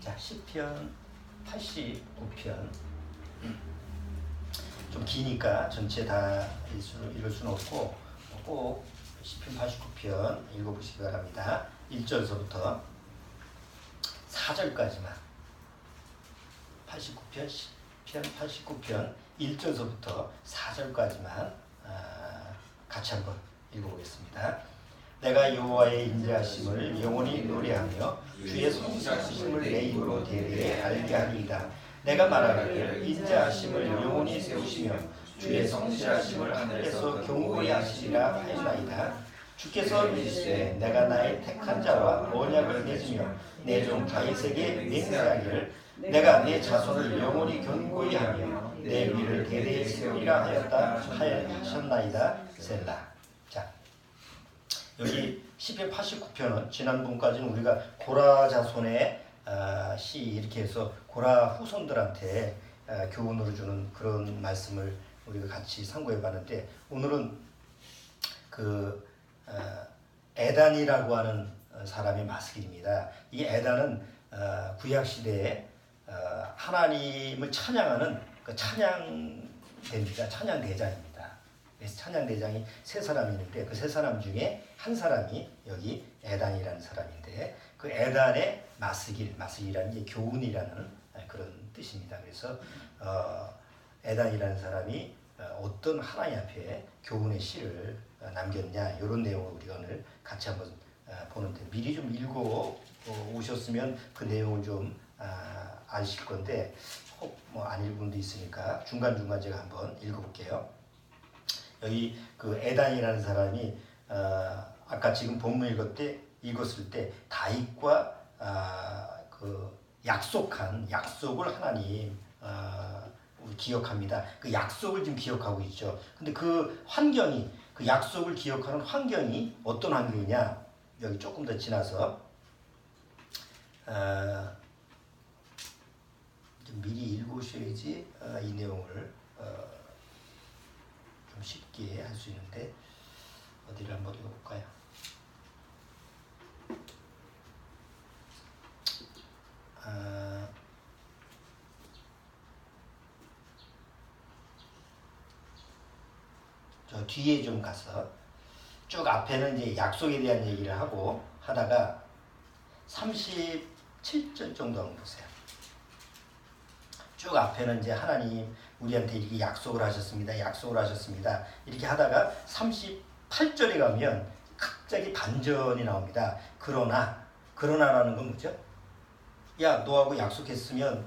자, 시편 89편. 좀 기니까 전체 다 읽을 수는 없고 꼭 시편 89편 읽어보시기 바랍니다. 1절서부터 4절까지만 89편 시편 89편 1절서부터 4절까지만 같이 한번 읽어보겠습니다. 내가 여호와의 인자하심을 영원히 노래하며 주의 성실하심을 내 입으로 대대에 알게 하리이다. 내가 말하기를 인자하심을 영원히 세우시며 주의 성실하심을 하늘에서 경고히 하시리라 하였나이다. 주께서 이르시되 내가 나의 택한 자와 언약을 맺으며 내 종 다윗에게 맹세하기를 내가 내 자손을 영원히 견고히 하며 내 위를 대대에 세우리라 하셨나이다. 셀라. 자, 여기 시편 89편은 지난번까지는 우리가 고라 자손의 시 이렇게 해서 고라 후손들한테 교훈으로 주는 그런 말씀을 우리가 같이 상고해 봤는데, 오늘은 그 에단이라고 하는 사람의 마스길입니다. 이 에단은 구약 시대에 하나님을 찬양하는 그 찬양대입니다. 찬양대장입니다. 그래서 찬양대장이 세 사람이 있는데 그 세 사람 중에 한 사람이 여기 에단이라는 사람인데, 그 에단의 마스길이라는 게 교훈이라는 그런 뜻입니다. 그래서 에단이라는 사람이 어떤 하나님 앞에 교훈의 시를 남겼냐, 이런 내용을 우리가 오늘 같이 한번 보는데, 미리 좀 읽어 오셨으면 그 내용을 좀 아실 건데 혹 뭐 안 읽은 분도 있으니까 중간중간 제가 한번 읽어볼게요. 여기 그 에단이라는 사람이 아까 지금 본문 읽었을 때 다윗과 그 약속을 하나님 기억합니다. 그 약속을 지금 기억하고 있죠. 근데 그 환경이, 그 약속을 기억하는 환경이 어떤 환경이냐, 여기 조금 더 지나서 좀 미리 읽으셔야지 이 내용을 좀 쉽게 할 수 있는데, 어디를 한번 읽어볼까요? 저 뒤에 좀 가서 쭉 앞에는 이제 약속에 대한 얘기를 하고 하다가 37절 정도 한번 보세요. 쭉 앞에는 이제 하나님 우리한테 이렇게 약속을 하셨습니다. 이렇게 하다가 38절에 가면 갑자기 반전이 나옵니다. 그러나라는 건 뭐죠? 야, 너하고 약속했으면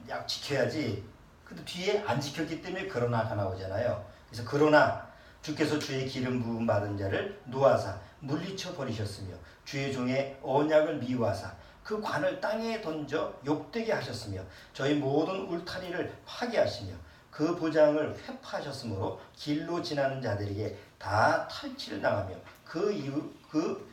약 지켜야지. 근데 뒤에 안 지켰기 때문에 그러나가 나오잖아요. 그래서 그러나 주께서 주의 기름 부음 받은 자를 노하사 물리쳐 버리셨으며 주의 종의 언약을 미워하사 그 관을 땅에 던져 욕되게 하셨으며 저희 모든 울타리를 파괴하시며 그 보장을 회파하셨으므로 길로 지나는 자들에게 다 탈취를 당하며 그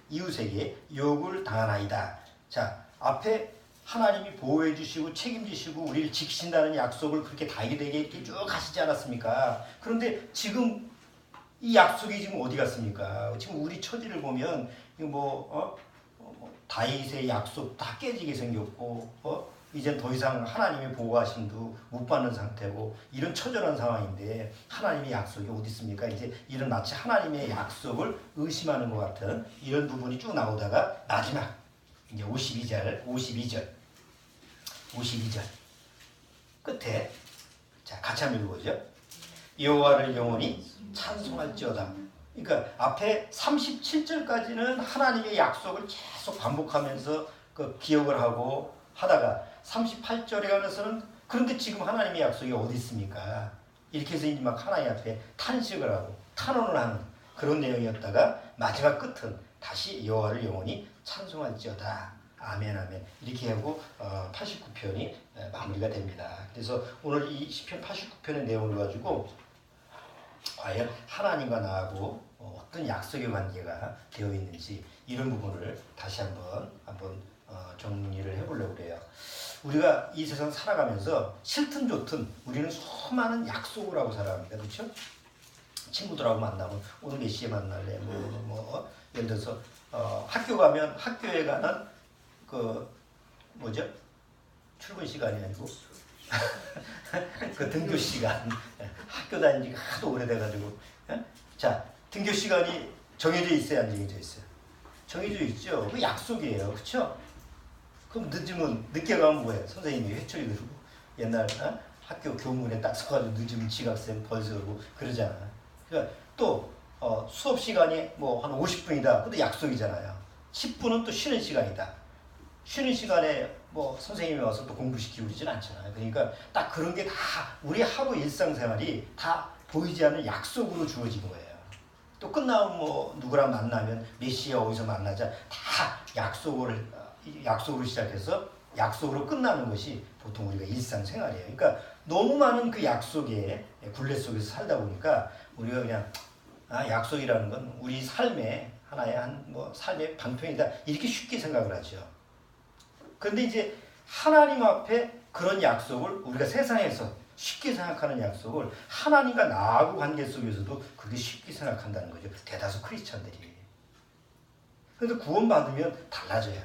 이웃에게 욕을 당하나이다. 자, 앞에 하나님이 보호해 주시고 책임지시고 우리를 지키신다는 약속을 그렇게 다윗에게 이렇게 쭉 하시지 않았습니까? 그런데 지금 이 약속이 지금 어디 갔습니까? 지금 우리 처지를 보면 이거 다윗의 약속 다 깨지게 생겼고 이젠 더 이상 하나님의 보호하심도 못 받는 상태고, 이런 처절한 상황인데 하나님의 약속이 어디 있습니까? 이제 이런 마치 하나님의 약속을 의심하는 것 같은 이런 부분이 쭉 나오다가 마지막 이제 52절 끝에, 자, 같이 한번 읽어보죠. 여호와를 영원히 찬송할지어다. 그러니까 앞에 37절까지는 하나님의 약속을 계속 반복하면서 그 기억을 하고 하다가 38절에 가면서는 그런데 지금 하나님의 약속이 어디 있습니까? 이렇게 해서 이제 막 하나님 앞에 탄식을 하고 탄원을 하는 그런 내용이었다가 마지막 끝은 다시 여호와를 영원히 찬송할지어다. 아멘 아멘. 이렇게 하고 89편이 마무리가 됩니다. 그래서 오늘 이 시편 89편의 내용을 가지고 과연 하나님과 나하고 어떤 약속의 관계가 되어 있는지, 이런 부분을 다시 한번 정리를 해보려고 해요. 우리가 이 세상 살아가면서 싫든 좋든 우리는 수많은 약속을 하고 살아갑니다. 그렇죠? 친구들하고 만나면 오늘 몇 시에 만날래? 예를 들어서 학교 가면 학교에 가는 그 뭐죠? 출근 시간이 아니고 그 등교 시간. 학교 다닌 지가 하도 오래돼가지고. 자, 등교 시간이 정해져 있어요, 안 정해져 있어요? 정해져 있죠. 그 약속이에요. 그쵸? 그럼 늦으면, 늦게 가면 뭐예요? 선생님이 회초리 들고. 옛날 학교 교문에 딱 서가지고 늦으면 지각생 벌써 오고 그러잖아. 그러니까 또 수업 시간이 뭐 한 50분이다. 그것도 약속이잖아요. 10분은 또 쉬는 시간이다. 쉬는 시간에 뭐 선생님이 와서 또 공부시키고 그러진 않잖아요. 그러니까 딱 그런 게 다 우리 하루 일상생활이 다 보이지 않는 약속으로 주어진 거예요. 또 끝나면 뭐 누구랑 만나면 몇 시에 어디서 만나자 다 약속으로 시작해서 약속으로 끝나는 것이 보통 우리가 일상생활이에요. 그러니까 너무 많은 그 약속의 굴레 속에서 살다 보니까 우리가 그냥 약속이라는 건 우리 삶의 하나의 뭐 삶의 방편이다 이렇게 쉽게 생각을 하죠. 그런데 이제 하나님 앞에 그런 약속을 우리가 세상에서 쉽게 생각하는 약속을 하나님과 나하고 관계 속에서도 그게 쉽게 생각한다는 거죠. 대다수 크리스찬들이. 그래서 구원받으면 달라져요.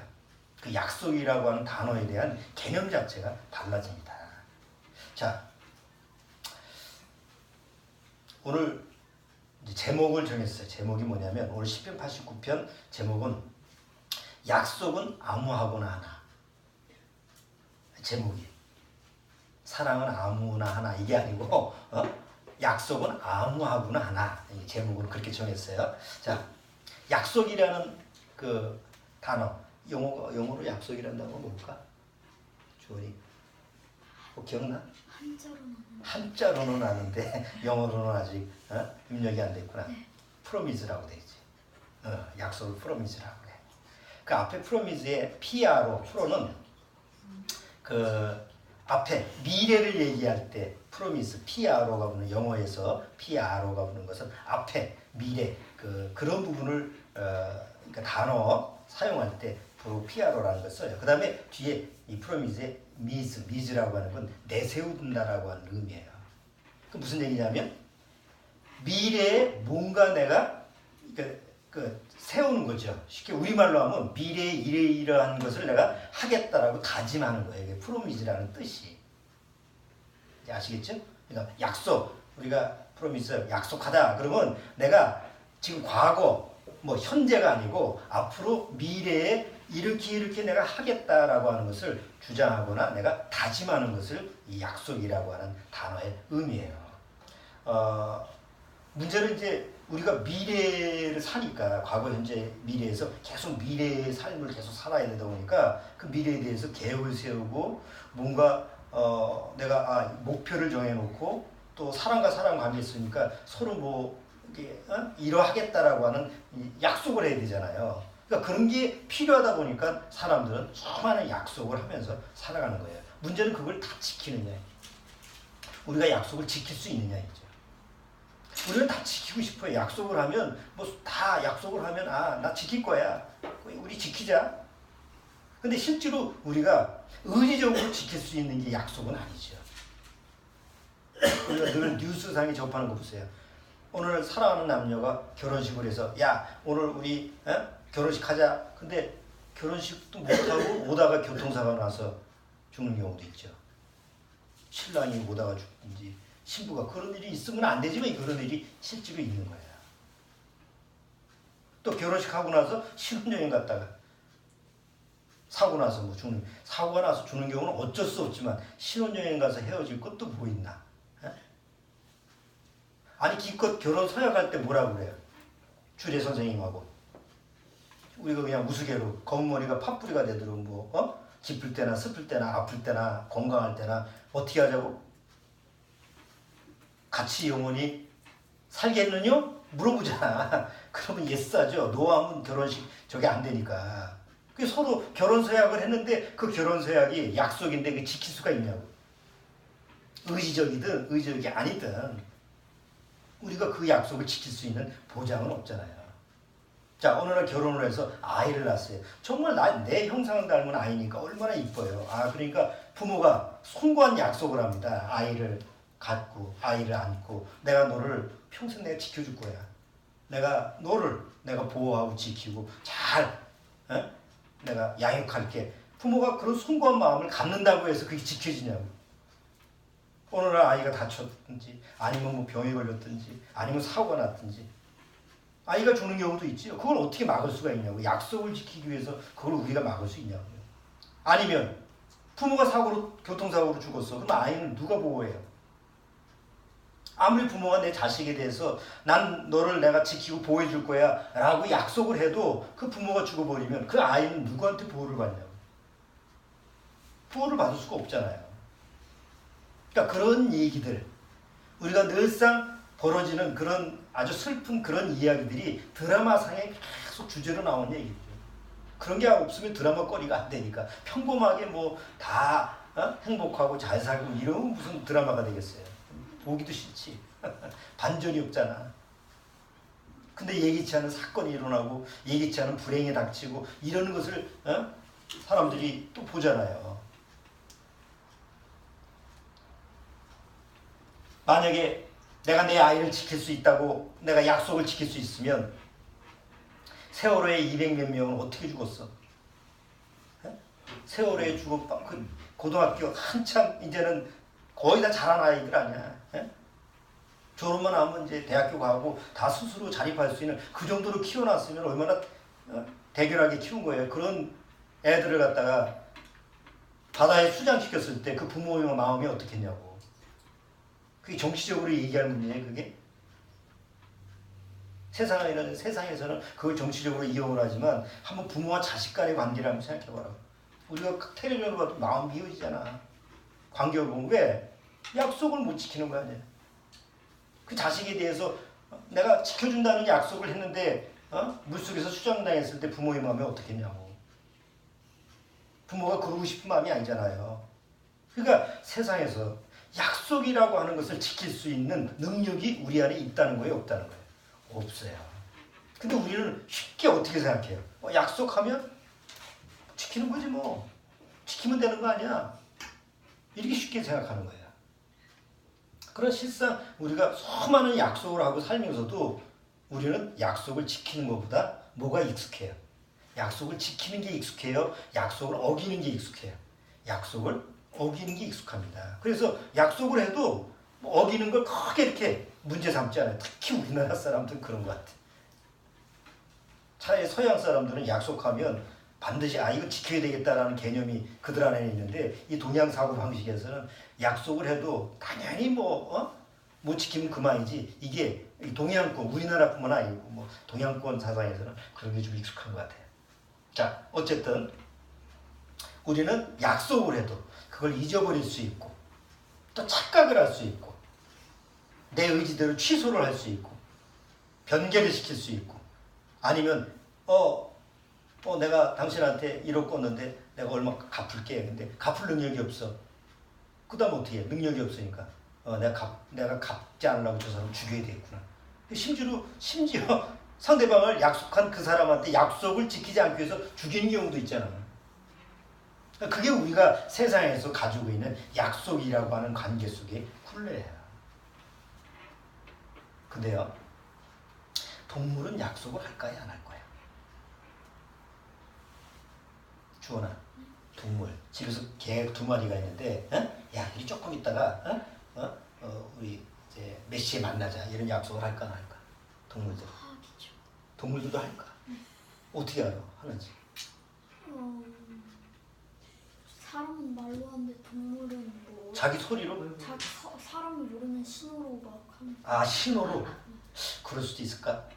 그 약속이라고 하는 단어에 대한 개념 자체가 달라집니다. 자, 오늘 이제 제목을 정했어요. 제목이 뭐냐면 오늘 시편 89편 제목은 약속은 아무하고나 하나. 제목이 사랑은 아무나 하나 이게 아니고 약속은 아무하고나 하나. 이 제목은 그렇게 정했어요. 자, 약속이라는 그 단어 영어로 약속이라는 단어가 뭘까? 주원이 기억나? 한자로는 아는데 영어로는 아직 입력이 안 됐구나. 네. 프로미즈라고 돼 있지. 약속을 프로미즈라고 그래. 그 앞에 프로미즈의 PRO 프로는 그 앞에 미래를 얘기할 때 프로미스 PRO가 부는 영어에서 PRO가 부는 것은 앞에 미래 그런 부분을 그러니까 단어 사용할 때 PRO라는 걸 써요. 그 다음에 뒤에 이 프로미스의 미즈라고 하는 건 내세운다라고 하는 의미예요. 그 무슨 얘기냐면 미래에 뭔가 내가 세우는 거죠. 쉽게 우리말로 하면 미래에 이러이러한 것을 내가 하겠다라고 다짐하는 거예요. 이게 프로미즈라는 뜻이. 아시겠죠? 그러니까 약속, 우리가 프로미스 약속하다 그러면 내가 지금 과거 뭐 현재가 아니고 앞으로 미래에 이렇게 내가 하겠다라고 하는 것을 주장하거나 내가 다짐하는 것을 이 약속이라고 하는 단어의 의미예요. 문제는 이제 우리가 미래를 사니까 과거, 현재, 미래에서 계속 미래의 삶을 계속 살아야 되다 보니까 그 미래에 대해서 계획을 세우고 뭔가 내가 목표를 정해놓고 또 사람과 사람 관계 있으니까 서로 뭐 이러하겠다라고 하는 약속을 해야 되잖아요. 그러니까 그런 게 필요하다 보니까 사람들은 수많은 약속을 하면서 살아가는 거예요. 문제는 그걸 다 지키느냐. 우리가 약속을 지킬 수 있느냐이죠. 우리는 다 지키고 싶어요. 약속을 하면 뭐 다 약속을 하면 나 지킬 거야. 우리 지키자. 근데 실제로 우리가 의지적으로 지킬 수 있는 게 약속은 아니죠. 우리가 늘 뉴스상에 접하는 거 보세요. 오늘 사랑하는 남녀가 결혼식을 해서 야 오늘 우리 결혼식 하자. 근데 결혼식도 못하고 오다가 교통사고가 나서 죽는 경우도 있죠. 신랑이 오다가 죽든지 신부가 그런 일이 있으면 안 되지만 그런 일이 실제로 있는 거예요. 또 결혼식 하고 나서 신혼여행 갔다가 사고가 나서 죽는 경우는 어쩔 수 없지만 신혼여행 가서 헤어질 것도 뭐 있나? 아니 기껏 결혼 서약할 때 뭐라고 그래요? 주례 선생님하고 우리가 그냥 우스개로 검은 머리가 팥뿌리가 되도록 뭐 기쁠 때나 슬플 때나 아플 때나 건강할 때나 어떻게 하자고 같이 영원히 살겠느냐? 물어보잖아. 그러면 예스하죠. 노하면 결혼식 저게 안 되니까. 서로 결혼 서약을 했는데 그 결혼 서약이 약속인데 그 지킬 수가 있냐고. 의지적이든 의지적이 아니든 우리가 그 약속을 지킬 수 있는 보장은 없잖아요. 자, 어느 날 결혼을 해서 아이를 낳았어요. 정말 내 형상을 닮은 아이니까 얼마나 이뻐요. 그러니까 부모가 숭고한 약속을 합니다. 아이를 갖고 아이를 안고 내가 너를 평생 내가 지켜줄 거야. 내가 보호하고 지키고 잘 내가 양육할게. 부모가 그런 숭고한 마음을 갖는다고 해서 그게 지켜지냐고. 어느 날 아이가 다쳤든지 아니면 뭐 병에 걸렸든지 아니면 사고가 났든지 아이가 죽는 경우도 있지요. 그걸 어떻게 막을 수가 있냐고. 약속을 지키기 위해서 그걸 우리가 막을 수 있냐고요. 아니면 부모가 교통사고로 죽었어. 그럼 아이는 누가 보호해요? 아무리 부모가 내 자식에 대해서 난 너를 내가 지키고 보호해 줄 거야 라고 약속을 해도 그 부모가 죽어버리면 그 아이는 누구한테 보호를 받냐고. 보호를 받을 수가 없잖아요. 그러니까 그런 얘기들, 우리가 늘상 벌어지는 그런 아주 슬픈 그런 이야기들이 드라마상에 계속 주제로 나오는 얘기죠. 그런 게 없으면 드라마 거리가 안 되니까. 평범하게 뭐 다 행복하고 잘 살고 이러면 무슨 드라마가 되겠어요. 보기도 싫지. 반전이 없잖아. 근데 예기치 않은 사건이 일어나고 예기치 않은 불행이 닥치고 이런 것을 사람들이 또 보잖아요. 만약에 내가 내 아이를 지킬 수 있다고 내가 약속을 지킬 수 있으면 세월호에 200몇 명은 어떻게 죽었어? 세월호에 죽어 그 고등학교 한참 이제는 거의 다 자란 아이들 아니야. 졸업만 하면 이제 대학교 가고 다 스스로 자립할 수 있는 그 정도로 키워놨으면 얼마나 대결하게 키운 거예요. 그런 애들을 갖다가 바다에 수장시켰을 때 그 부모의 마음이 어떻겠냐고. 그게 정치적으로 얘기할 문제예요, 그게? 세상에서는 그걸 정치적으로 이용을 하지만 한번 부모와 자식 간의 관계를 한번 생각해봐라. 우리가 텔레비전으로 봐도 마음 미어지잖아. 관계를 보면 왜? 약속을 못 지키는 거 아니야. 그 자식에 대해서 내가 지켜준다는 약속을 했는데 물속에서 수장당했을 때 부모의 마음이 어떻겠냐고. 부모가 그러고 싶은 마음이 아니잖아요. 그러니까 세상에서 약속이라고 하는 것을 지킬 수 있는 능력이 우리 안에 있다는 거예요, 없다는 거예요? 없어요. 근데 우리는 쉽게 어떻게 생각해요? 약속하면 지키는 거지 뭐. 지키면 되는 거 아니야. 이렇게 쉽게 생각하는 거예요. 그런 실상 우리가 수많은 약속을 하고 살면서도 우리는 약속을 지키는 것보다 뭐가 익숙해요? 약속을 지키는 게 익숙해요? 약속을 어기는 게 익숙해요? 약속을 어기는 게 익숙합니다. 그래서 약속을 해도 어기는 걸 크게 이렇게 문제 삼지 않아요. 특히 우리나라 사람들은 그런 것 같아요. 차라리 서양 사람들은 약속하면 반드시 이거 지켜야 되겠다라는 개념이 그들 안에 있는데 이 동양 사고 방식에서는 약속을 해도 당연히 못 지키면 그만이지. 이게 동양권, 우리나라뿐만 아니고 뭐 동양권 사상에서는 그런 게 좀 익숙한 것 같아요. 자, 어쨌든 우리는 약속을 해도 그걸 잊어버릴 수 있고 또 착각을 할 수 있고 내 의지대로 취소를 할 수 있고 변개를 시킬 수 있고 아니면 내가 당신한테 1억 꿨는데 내가 얼마 갚을게. 근데 갚을 능력이 없어. 그 다음 어떻게 해? 능력이 없으니까 내가 갚지 않으려고 저 사람 죽여야 되겠구나. 심지어 상대방을 약속한 그 사람한테 약속을 지키지 않기 위해서 죽이는 경우도 있잖아. 그게 우리가 세상에서 가지고 있는 약속이라고 하는 관계 속의 굴레야. 근데요, 동물은 약속을 할까요, 안 할 거야? 주원아, 동물 집에서 개 2마리가 있는데, 야, 우리 조금 있다가 우리 이제 몇 시에 만나자 이런 약속을 할까 안 할까? 동물들. 동물들도 할까? 어떻게 알아? 하는지. 사람은 말로 하는데 동물은 뭐 자기 소리로? 사람이 모르는 신호로 막 하는. 신호로? 그럴 수도 있을까?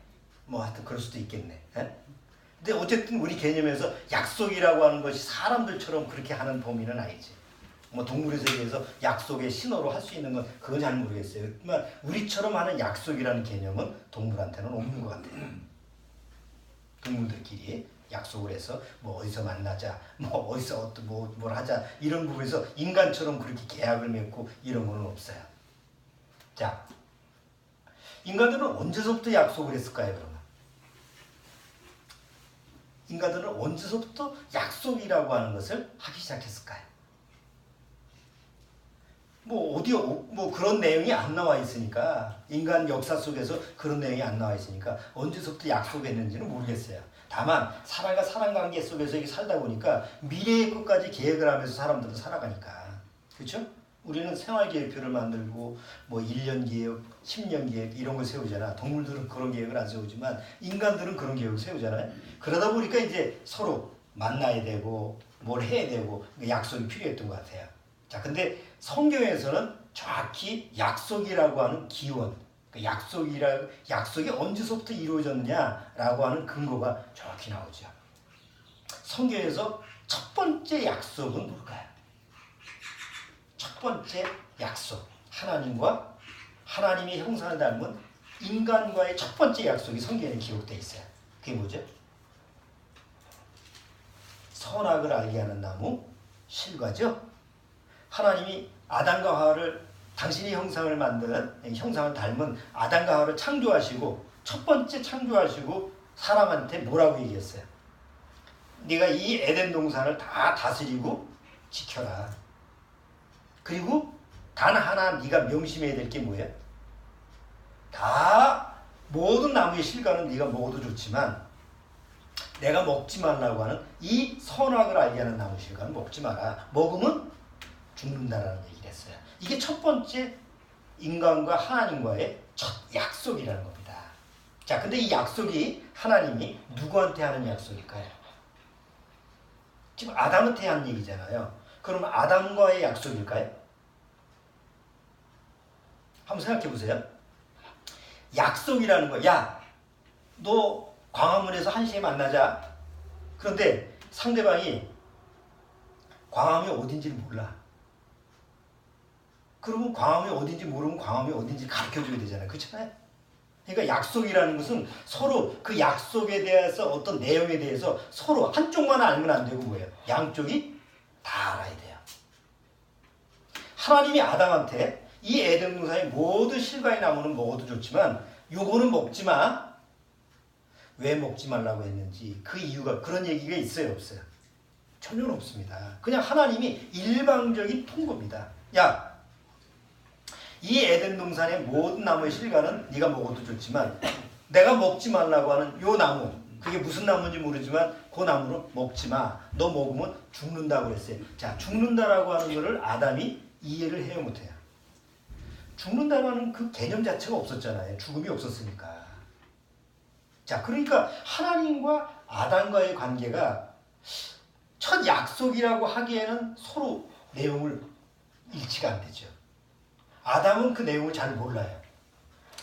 뭐 하여튼 그럴 수도 있겠네. 근데 어쨌든 우리 개념에서 약속이라고 하는 것이 사람들처럼 그렇게 하는 범위는 아니지. 뭐 동물의 세계에서 약속의 신호로 할 수 있는 건 그건 잘 모르겠어요. 그렇지만 우리처럼 하는 약속이라는 개념은 동물한테는 없는 것 같아요. 동물들끼리 약속을 해서 뭐 어디서 만나자, 뭐 어디서 뭘 하자 이런 부분에서 인간처럼 그렇게 계약을 맺고 이런 거는 없어요. 자, 인간들은 언제서부터 약속을 했을까요, 그러면? 인간들은 언제서부터 약속이라고 하는 것을 하기 시작했을까요? 뭐 그런 내용이 안 나와 있으니까 인간 역사 속에서 그런 내용이 안 나와 있으니까 언제서부터 약속했는지는 모르겠어요. 다만 사람과 사람 관계 속에서 이렇게 살다 보니까 미래의 것까지 계획을 하면서 사람들은 살아가니까. 그렇죠? 우리는 생활계획표를 만들고 뭐 1년 계획, 10년 계획 이런 걸 세우잖아. 동물들은 그런 계획을 안 세우지만 인간들은 그런 계획을 세우잖아요. 그러다 보니까 이제 서로 만나야 되고 뭘 해야 되고 약속이 필요했던 것 같아요. 자, 근데 성경에서는 정확히 약속이라고 하는 기원, 약속이 언제서부터 이루어졌느냐라고 하는 근거가 정확히 나오죠. 성경에서 첫 번째 약속은 뭘까요? 첫 번째 약속, 하나님의 형상을 닮은 인간과의 첫 번째 약속이 성경에 기록되어 있어요. 그게 뭐죠? 선악을 알게 하는 나무, 실과죠. 하나님이 아담과 하와를 당신의 형상을 닮은 아담과 하와를 창조하시고 첫 번째 창조하시고 사람한테 뭐라고 얘기했어요? 네가 이 에덴 동산을 다 다스리고 지켜라. 그리고 단 하나 네가 명심해야 될 게 뭐예요? 다 모든 나무의 실과는 네가 먹어도 좋지만 내가 먹지 말라고 하는 이 선악을 알게 하는 나무 실과는 먹지 마라. 먹으면 죽는다라는 얘기를 했어요. 이게 첫 번째 인간과 하나님과의 첫 약속이라는 겁니다. 자, 근데 이 약속이 하나님이 누구한테 하는 약속일까요? 지금 아담한테 한 얘기잖아요. 그러면 아담과의 약속일까요? 한번 생각해 보세요. 약속이라는 거, 야, 너 광화문에서 1시에 만나자. 그런데 상대방이 광화문이 어딘지를 몰라. 그러면 광화문이 어딘지 모르면 광화문이 어딘지 가르쳐줘야 되잖아요. 그렇잖아요? 그러니까 약속이라는 것은 서로 그 약속에 대해서 어떤 내용에 대해서 서로 한쪽만 알면 안 되고 뭐예요? 양쪽이 다 알아야 돼요. 하나님이 아담한테 이 에덴 동산의 모든 실과의 나무는 먹어도 좋지만 요거는 먹지 마. 왜 먹지 말라고 했는지 그 이유가 그런 얘기가 있어요, 없어요? 전혀 없습니다. 그냥 하나님이 일방적인 통보입니다. 야, 이 에덴 동산의 모든 나무의 실과는 네가 먹어도 좋지만 내가 먹지 말라고 하는 요 나무, 그게 무슨 나무인지 모르지만 그 나무는 먹지 마. 너 먹으면 죽는다고 그랬어요. 자, 죽는다라고 하는 거를 아담이 이해를 해요, 못해요? 죽는다라는 그 개념 자체가 없었잖아요. 죽음이 없었으니까. 자, 그러니까 하나님과 아담과의 관계가 첫 약속이라고 하기에는 서로 내용을 일치가 안 되죠. 아담은 그 내용을 잘 몰라요.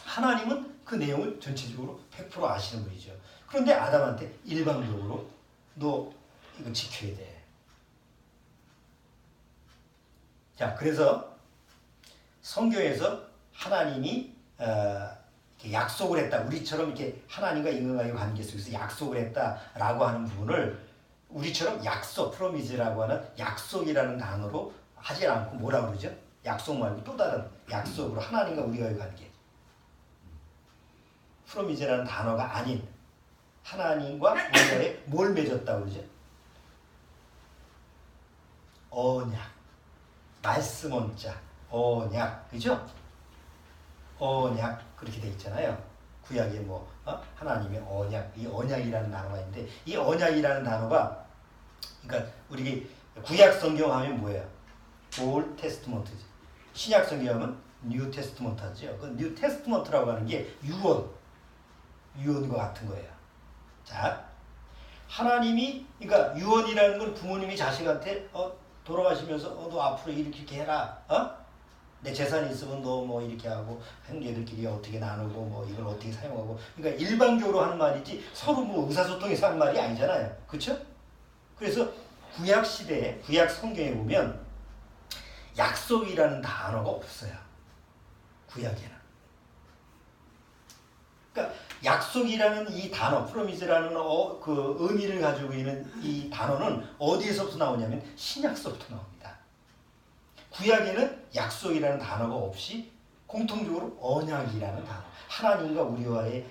하나님은 그 내용을 전체적으로 100% 아시는 분이죠. 그런데 아담한테 일방적으로 너 이거 지켜야 돼. 자, 그래서 성경에서 하나님이 약속을 했다. 우리처럼 이렇게 하나님과 인간과의 관계 속에서 약속을 했다라고 하는 부분을 우리처럼 약속, 프로미즈라고 하는 약속이라는 단어로 하지 않고 뭐라고 그러죠? 약속 말고 또 다른 약속으로 하나님과 우리와의 관계. 프로미즈라는 단어가 아닌 하나님과 우리와의 뭘 맺었다고 그러죠? 언약. 말씀 원자. 언약. 그죠? 언약. 그렇게 돼 있잖아요. 구약에 하나님의 언약. 이 언약이라는 단어가 있는데 이 언약이라는 단어가 그러니까 우리 구약 성경 하면 뭐예요? 올 테스트먼트죠. 신약 성경은 뉴 테스트먼트죠. 그 뉴 테스트먼트라고 하는 게 유언과 같은 거예요. 자, 하나님이 그러니까 유언이라는 건 부모님이 자식한테 돌아가시면서 너 앞으로 이렇게 해라. 내 재산이 있으면 너 뭐 이렇게 하고 형제들끼리 어떻게 나누고 뭐 이걸 어떻게 사용하고 그러니까 일방적으로 하는 말이지 서로 뭐 의사소통해서 하는 말이 아니잖아요. 그렇죠? 그래서 구약 시대에 구약 성경에 보면 약속이라는 단어가 없어요. 구약에는. 그러니까 약속이라는 이 단어, 프로미즈라는 그 의미를 가지고 있는 이 단어는 어디에서부터 나오냐면 신약서부터 나옵니다. 구약에는 약속이라는 단어가 없이 공통적으로 언약이라는 단어. 하나님과 우리와의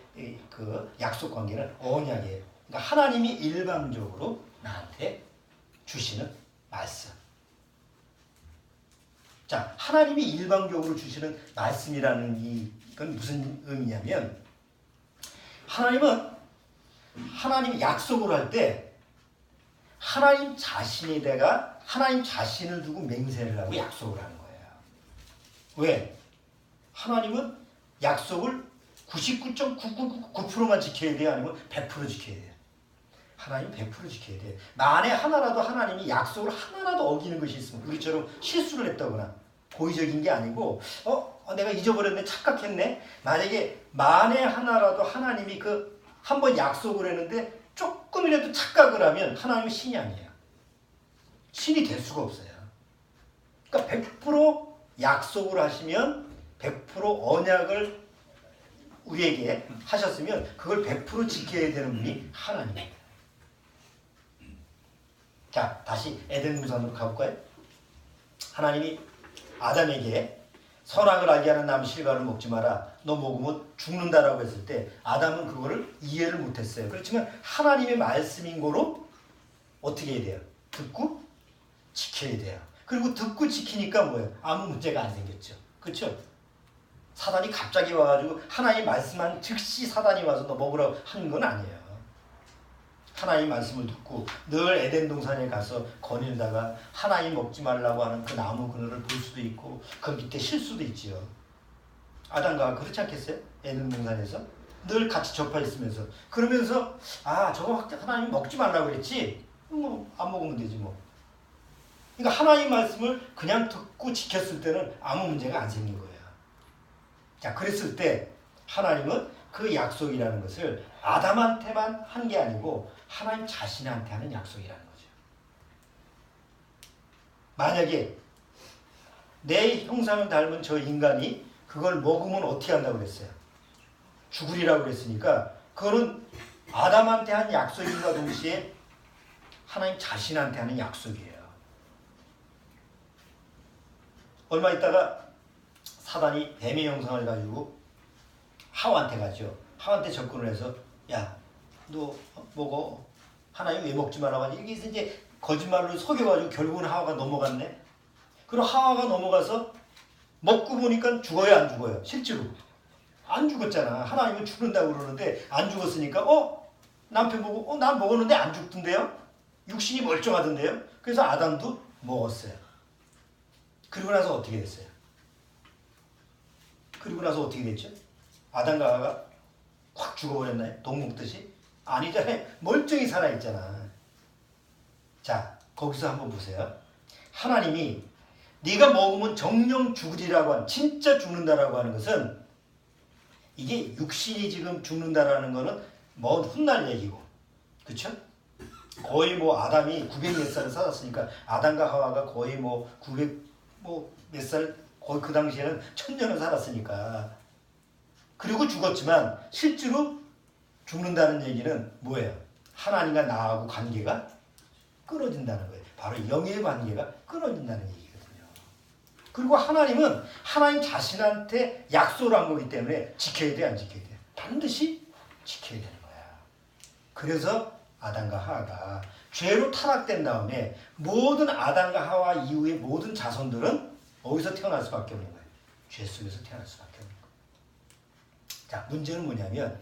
그 약속 관계는 언약이에요. 그러니까 하나님이 일방적으로 나한테 주시는 말씀. 자, 하나님이 일방적으로 주시는 말씀이라는 이건 무슨 의미냐면 하나님은 하나님이 약속을 할 때 하나님 자신에다가 하나님 자신을 두고 맹세를 하고 약속을 하는 거예요. 왜? 하나님은 약속을 99.999%만 지켜야 돼요? 아니면 100% 지켜야 돼요? 하나님 100% 지켜야 돼요. 만에 하나라도 하나님이 약속을 하나라도 어기는 것이 있으면 우리처럼 실수를 했다거나 고의적인 게 아니고 내가 잊어버렸네 착각했네. 만약에 만에 하나라도 하나님이 그 한 번 약속을 했는데 조금이라도 착각을 하면 하나님은 신이 아니에요. 신이 될 수가 없어요. 그러니까 100% 약속을 하시면 100% 언약을 우리에게 하셨으면 그걸 100% 지켜야 되는 분이 하나님입니다. 자, 다시 에덴 동산으로 가볼까요? 하나님이 아담에게 선악을 알게 하는 나무 실과를 먹지 마라. 너 먹으면 죽는다라고 했을 때 아담은 그거를 이해를 못했어요. 그렇지만 하나님의 말씀인 거로 어떻게 해야 돼요? 듣고 지켜야 돼요. 그리고 듣고 지키니까 뭐예요? 아무 문제가 안 생겼죠. 그렇죠? 사단이 갑자기 와가지고 하나님 말씀한 즉시 사단이 와서 너 먹으라고 하는 건 아니에요. 하나님 말씀을 듣고 늘 에덴 동산에 가서 거닐다가 하나님 먹지 말라고 하는 그 나무 그늘을 볼 수도 있고 그 밑에 쉴 수도 있지요. 아담과 그렇지 않겠어요? 에덴 동산에서 늘 같이 접해 있으면서 그러면서 저거 하나님 먹지 말라고 그랬지? 뭐 안 먹으면 되지 뭐. 그러니까 하나님 말씀을 그냥 듣고 지켰을 때는 아무 문제가 안 생긴 거예요. 자, 그랬을 때 하나님은 그 약속이라는 것을 아담한테만 한 게 아니고 하나님 자신한테 하는 약속이라는 거죠. 만약에 내 형상을 닮은 저 인간이 그걸 먹으면 어떻게 한다고 그랬어요? 죽으리라고 그랬으니까 그거는 아담한테 한 약속인과 동시에 하나님 자신한테 하는 약속이에요. 얼마 있다가 사단이 뱀의 형상을 가지고 하와한테 가죠. 하와한테 접근을 해서 야, 너 먹어. 하나님 왜 먹지 말라고 하니? 이게 이제 거짓말로 속여가지고 결국은 하와가 넘어갔네. 그리고 하와가 넘어가서 먹고 보니까 죽어요, 안 죽어요? 실제로 안 죽었잖아. 하나님은 죽는다고 그러는데 안 죽었으니까 남편 보고 난 먹었는데 안 죽던데요? 육신이 멀쩡하던데요? 그래서 아담도 먹었어요. 그리고 나서 어떻게 됐어요? 그리고 나서 어떻게 됐죠? 아담과 하와가 확 죽어버렸나요? 독 먹듯이? 아니잖아요. 멀쩡히 살아있잖아. 자, 거기서 한번 보세요. 하나님이 네가 먹으면 정령 죽으리라고 하는, 진짜 죽는다라고 하는 것은 이게 육신이 지금 죽는다라는 거는 먼 훗날 얘기고, 그쵸? 거의 뭐 아담이 900몇 살을 살았으니까 아담과 하와가 거의 뭐 900 몇 살, 거의 그 당시에는 1000년을 살았으니까. 그리고 죽었지만 실제로 죽는다는 얘기는 뭐예요? 하나님과 나하고 관계가 끊어진다는 거예요. 바로 영의 관계가 끊어진다는 얘기거든요. 그리고 하나님은 하나님 자신한테 약속을 한 거기 때문에 지켜야 돼, 안 지켜야 돼? 반드시 지켜야 되는 거야. 그래서 아담과 하와가 죄로 타락된 다음에 모든 아담과 하와 이후의 모든 자손들은 어디서 태어날 수밖에 없는 거예요? 죄 속에서 태어날 수밖에 없는 거예요. 자, 문제는 뭐냐면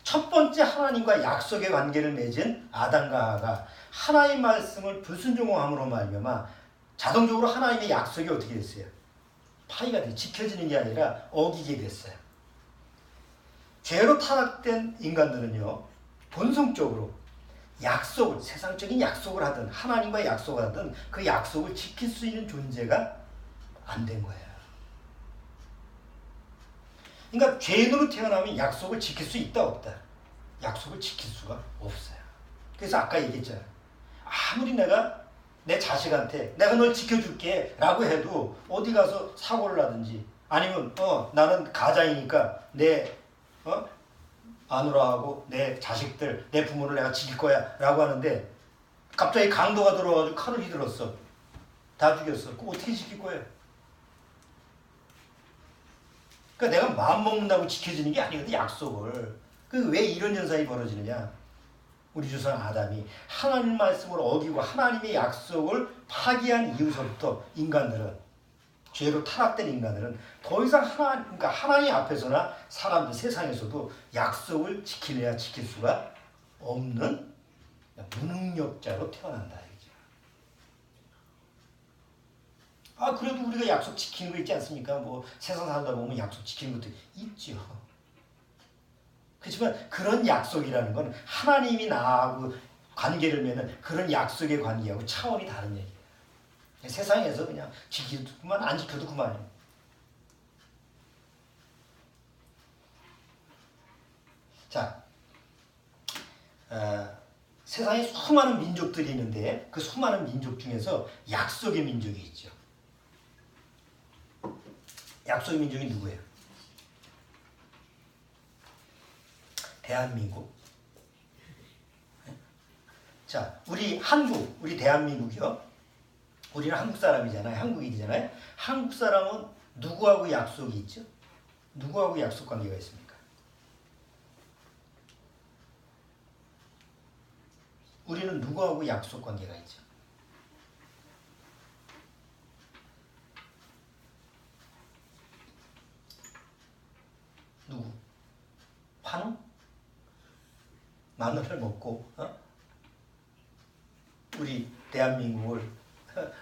첫 번째 하나님과 약속의 관계를 맺은 아담과 하와가 하나님 말씀을 불순종함으로 말미암아 자동적으로 하나님의 약속이 어떻게 됐어요? 파기가 돼. 지켜지는 게 아니라 어기게 됐어요. 죄로 타락된 인간들은요, 본성적으로 약속을, 세상적인 약속을 하든 하나님과 약속을 하든 그 약속을 지킬 수 있는 존재가 안 된 거예요. 그러니까 죄인으로 태어나면 약속을 지킬 수 있다 없다? 약속을 지킬 수가 없어요. 그래서 아까 얘기했잖아요. 아무리 내가 내 자식한테 내가 널 지켜줄게 라고 해도 어디 가서 사고를 하든지 아니면 나는 가장이니까 내 마누라하고 내 자식들, 내 부모를 내가 지킬 거야 라고 하는데 갑자기 강도가 들어와가지고 칼을 휘둘렀어. 다 죽였어. 그거 어떻게 지킬 거예요? 그러니까 내가 마음 먹는다고 지켜지는 게 아니거든, 약속을. 왜 이런 현상이 벌어지느냐? 우리 조상 아담이 하나님 말씀을 어기고 하나님의 약속을 파기한 이후서부터 인간들은, 죄로 타락된 인간들은 더 이상 그러니까 하나님 앞에서나 사람들 세상에서도 약속을 지킬래야 지킬 수가 없는 무능력자로 태어난다. 이거죠. 아, 그래도 우리가 약속 지키는 거 있지 않습니까? 뭐 세상 살다 보면 약속 지키는 것도 있죠. 그렇지만 그런 약속이라는 건 하나님이 나하고 관계를 맺는 그런 약속의 관계하고 차원이 다른 얘기예요. 세상에서 그냥 지키도 그만 안 지켜도 그만이에요. 자, 세상에 수많은 민족들이 있는데 그 수많은 민족 중에서 약속의 민족이 있죠. 약속의 민족이 누구예요? 대한민국. 자, 우리 한국, 우리 대한민국이요. 우리는 한국 사람이잖아요. 한국인이잖아요. 한국 사람은 누구하고 약속이 있죠? 누구하고 약속 관계가 있습니까? 우리는 누구하고 약속 관계가 있죠? 누구? 환우? 마늘을 먹고 우리 대한민국을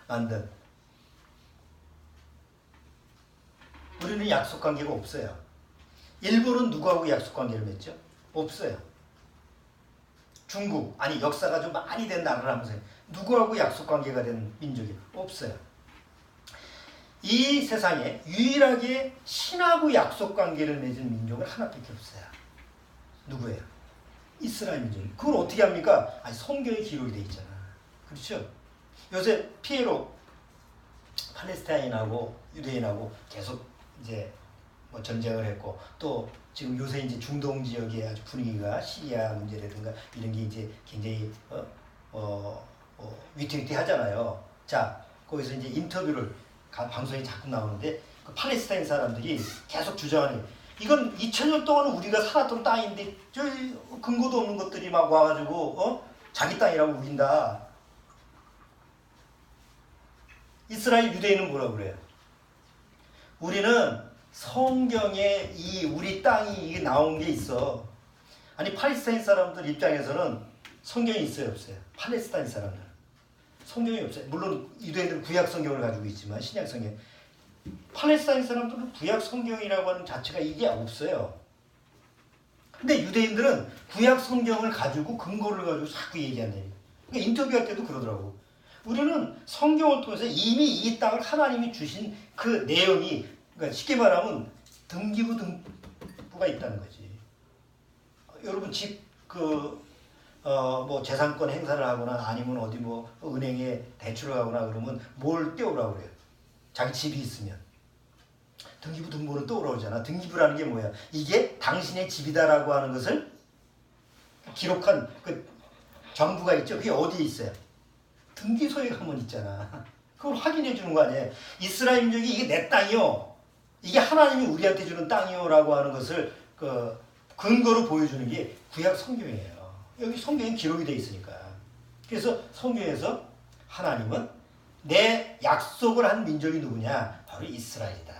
만든 우리는 약속 관계가 없어요. 일본은 누구하고 약속 관계를 맺죠? 없어요. 중국, 아니 역사가 좀 많이 된 나라를 한번 보세요. 누구하고 약속 관계가 된 민족이 없어요. 이 세상에 유일하게 신하고 약속 관계를 맺은 민족은 하나밖에 없어요. 누구예요? 이스라엘 민족. 그걸 어떻게 합니까? 아니 성경에 기록이 돼 있잖아. 그렇죠? 요새 피에로 팔레스타인하고 유대인하고 계속 이제 뭐 전쟁을 했고 또 지금 요새 이제 중동 지역의 아주 분위기가 시리아 문제라든가 이런 게 이제 굉장히 위태위태하잖아요. 자, 거기서 이제 인터뷰를 방송에 자꾸 나오는데 그 팔레스타인 사람들이 계속 주장하는 이건 2000년 동안 우리가 살았던 땅인데 저 근거도 없는 것들이 막 와가지고 자기 땅이라고 우긴다. 이스라엘 유대인은 뭐라고 그래요? 우리는 성경에 이 우리 땅이 나온 게 있어. 아니 팔레스타인 사람들 입장에서는 성경이 있어요, 없어요? 팔레스타인 사람들 성경이 없어요. 물론 유대인들은 구약 성경을 가지고 있지만 신약 성경. 팔레스타인 사람들은 구약 성경이라고 하는 자체가 이게 없어요. 근데 유대인들은 구약 성경을 가지고 근거를 가지고 자꾸 얘기한다. 그러니까 인터뷰할 때도 그러더라고. 우리는 성경을 통해서 이미 이 땅을 하나님이 주신 그 내용이, 그러니까 쉽게 말하면 등기부 등부가 있다는 거지. 여러분 집 뭐 재산권 행사를 하거나 아니면 어디 뭐 은행에 대출을 하거나 그러면 뭘 떼오라고 그래요? 자기 집이 있으면. 등기부 등본은 또 올라오잖아. 등기부라는 게 뭐야? 이게 당신의 집이다라고 하는 것을 기록한 그 정부가 있죠. 그게 어디에 있어요? 등기소에 가면 있잖아. 그걸 확인해 주는 거 아니에요. 이스라엘 민족이 이게 내 땅이요. 이게 하나님이 우리한테 주는 땅이요라고 하는 것을 그 근거로 보여주는 게 구약 성경이에요. 여기 성경에 기록이 돼 있으니까. 그래서 성경에서 하나님은 내 약속을 한 민족이 누구냐? 바로 이스라엘이다.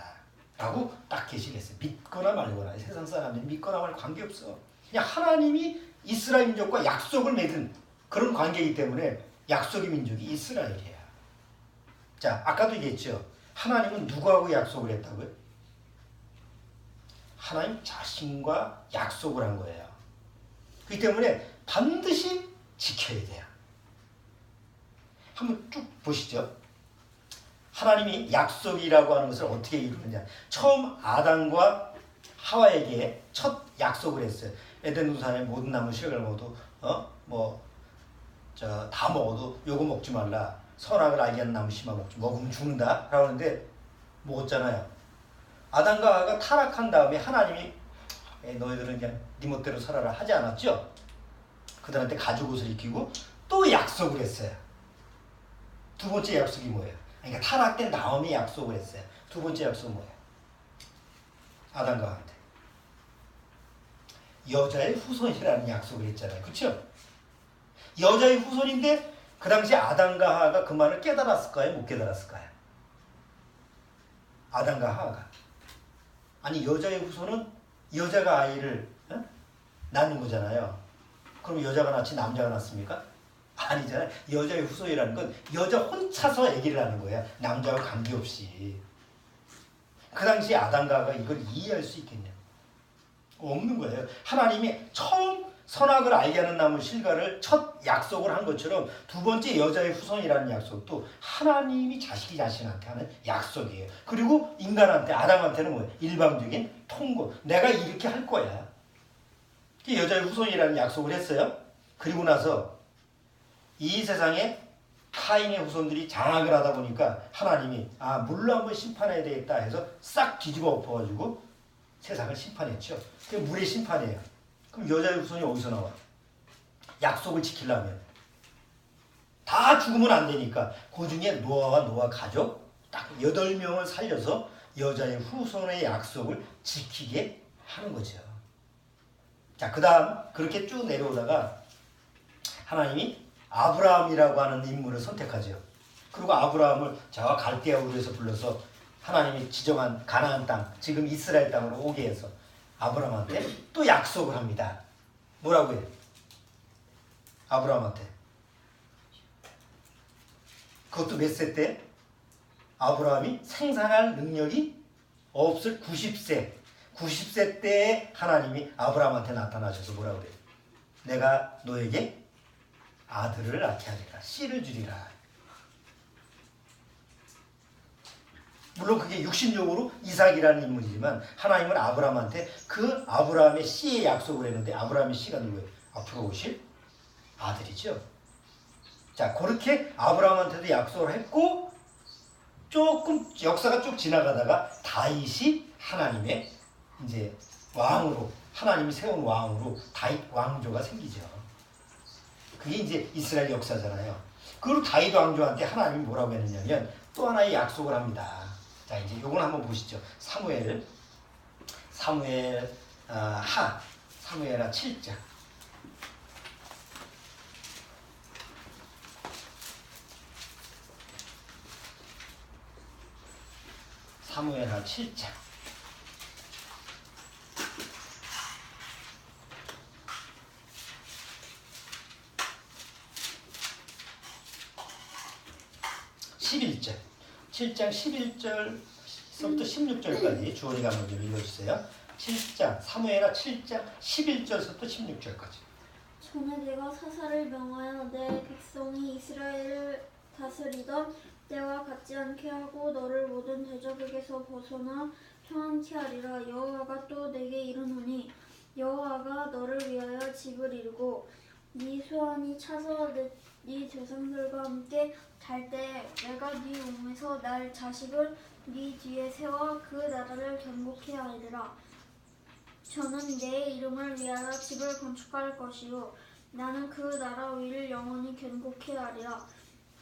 라고 딱 계시를 했어요. 믿거나 말거나. 세상 사람들이 믿거나 말 관계없어. 그냥 하나님이 이스라엘 민족과 약속을 맺은 그런 관계이기 때문에 약속의 민족이 이스라엘이에요. 자, 아까도 얘기했죠. 하나님은 누구하고 약속을 했다고요? 하나님 자신과 약속을 한 거예요. 그렇기 때문에 반드시 지켜야 돼요. 한번 쭉 보시죠. 하나님이 약속이라고 하는 것을 어떻게 이루느냐. 처음 아담과 하와에게 첫 약속을 했어요. 에덴 동산의 모든 나무 실과를 먹어도 다 먹어도 요거 먹지 말라. 선악을 알게 하는 나무 씨만 먹으면 죽는다. 라고 하는데 먹었잖아요. 아담과 하와가 타락한 다음에 하나님이 너희들은 그냥 네 멋대로 살아라 하지 않았죠? 그들한테 가죽옷을 입히고 또 약속을 했어요. 두 번째 약속이 뭐예요? 그러니까 타락된 다음에 약속을 했어요. 두 번째 약속은 뭐예요? 아담과 하와한테 여자의 후손이라는 약속을 했잖아요. 그렇죠? 여자의 후손인데 그 당시 아담과 하와가 그 말을 깨달았을까요? 못 깨달았을까요? 아담과 하와가. 아니 여자의 후손은 여자가 아이를 낳는 거잖아요. 그럼 여자가 낳지 남자가 낳습니까? 아니잖아요. 여자의 후손이라는 건 여자 혼자서 아기를 하는 거야. 남자와 관계없이. 그 당시 아담과 하와가 이걸 이해할 수 있겠냐? 없는 거예요. 하나님이 처음 선악을 알게 하는 나무 실과를 첫 약속을 한 것처럼 두 번째 여자의 후손이라는 약속도 하나님이 자식이 자신한테 하는 약속이에요. 그리고 인간한테 아담한테는 뭐예요? 일방적인 통고. 내가 이렇게 할 거야. 여자의 후손이라는 약속을 했어요. 그리고 나서 이 세상에 카인의 후손들이 장악을 하다 보니까 하나님이 물로 한번 심판해야 되겠다 해서 싹 뒤집어 엎어가지고 세상을 심판했죠. 그게 물의 심판이에요. 그럼 여자의 후손이 어디서 나와? 약속을 지키려면 다 죽으면 안 되니까 그 중에 노아와 노아 가족 딱 8명을 살려서 여자의 후손의 약속을 지키게 하는 거죠. 자, 그 다음 그렇게 쭉 내려오다가 하나님이 아브라함이라고 하는 인물을 선택하죠. 그리고 아브라함을 저와 갈대아 우르에서 불러서 하나님이 지정한 가나안 땅, 지금 이스라엘 땅으로 오게 해서 아브라함한테 또 약속을 합니다. 뭐라고 해요? 아브라함한테. 그것도 몇 세 때? 아브라함이 생산할 능력이 없을 90세. 90세 때에 하나님이 아브라함한테 나타나셔서 뭐라고 그래요? 내가 너에게 아들을 낳게 하리라. 씨를 주리라. 물론 그게 육신적으로 이삭이라는 인물이지만 하나님은 아브라함한테 그 아브라함의 씨의 약속을 했는데 아브라함의 씨가 누구예요? 앞으로 오실 아들이죠. 자, 그렇게 아브라함한테도 약속을 했고 조금 역사가 쭉 지나가다가 다윗이 하나님의 이제 왕으로 하나님이 세운 왕으로 다윗 왕조가 생기죠. 그게 이제 이스라엘 역사잖아요. 그리고 다윗 왕조한테 하나님이 뭐라고 했느냐면 또 하나의 약속을 합니다. 자, 이제 요걸 한번 보시죠. 사무엘하 7장. 사무엘하 7장. (11절) 7장 11절부터 16절까지 주원이가 한번 좀 읽어주세요. 7장 사무엘하 7장 11절부터 16절까지. 전에 내가 사사를 명하여 내 백성이 이스라엘을 다스리던 때와 같지 않게 하고 너를 모든 대적에게서 벗어나 평안케 하리라. 여호와가 또 내게 이르노니 여호와가 너를 위하여 집을 이루고 네 소원이 차서 네 조상들과 함께 잘 때 내가 네 몸에서 날 자식을 네 뒤에 세워 그 나라를 견고케 하리라. 저는 내 이름을 위하여 집을 건축할 것이요 나는 그 나라 위를 영원히 견고케 하리라.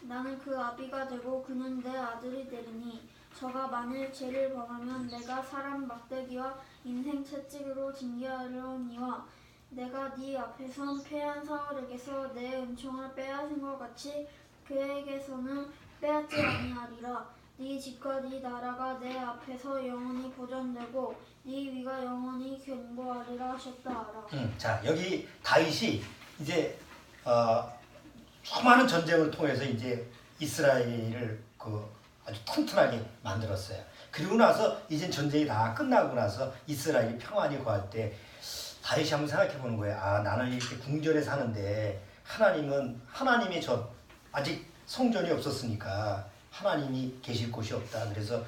나는 그 아비가 되고 그는 내 아들이 되리니 저가 만일 죄를 범하면 내가 사람 막대기와 인생 채찍으로 징계하려니와 내가 네 앞에선 패한 사울에게서 내 은총을 빼앗은 것 같이 그에게서는 빼앗지 아니하리라. 네 집과 네 나라가 내 앞에서 영원히 보존되고 네 위가 영원히 견고하리라 하셨다 하라. 자, 여기 다윗이 이제 수많은 전쟁을 통해서 이제 이스라엘을 아주 튼튼하게 만들었어요. 그리고 나서 이제 전쟁이 다 끝나고 나서 이스라엘이 평안히 구할 때 다윗이 한번 생각해 보는 거예요. 나는 이렇게 궁전에 사는데 하나님이 아직 성전이 없었으니까 하나님이 계실 곳이 없다. 그래서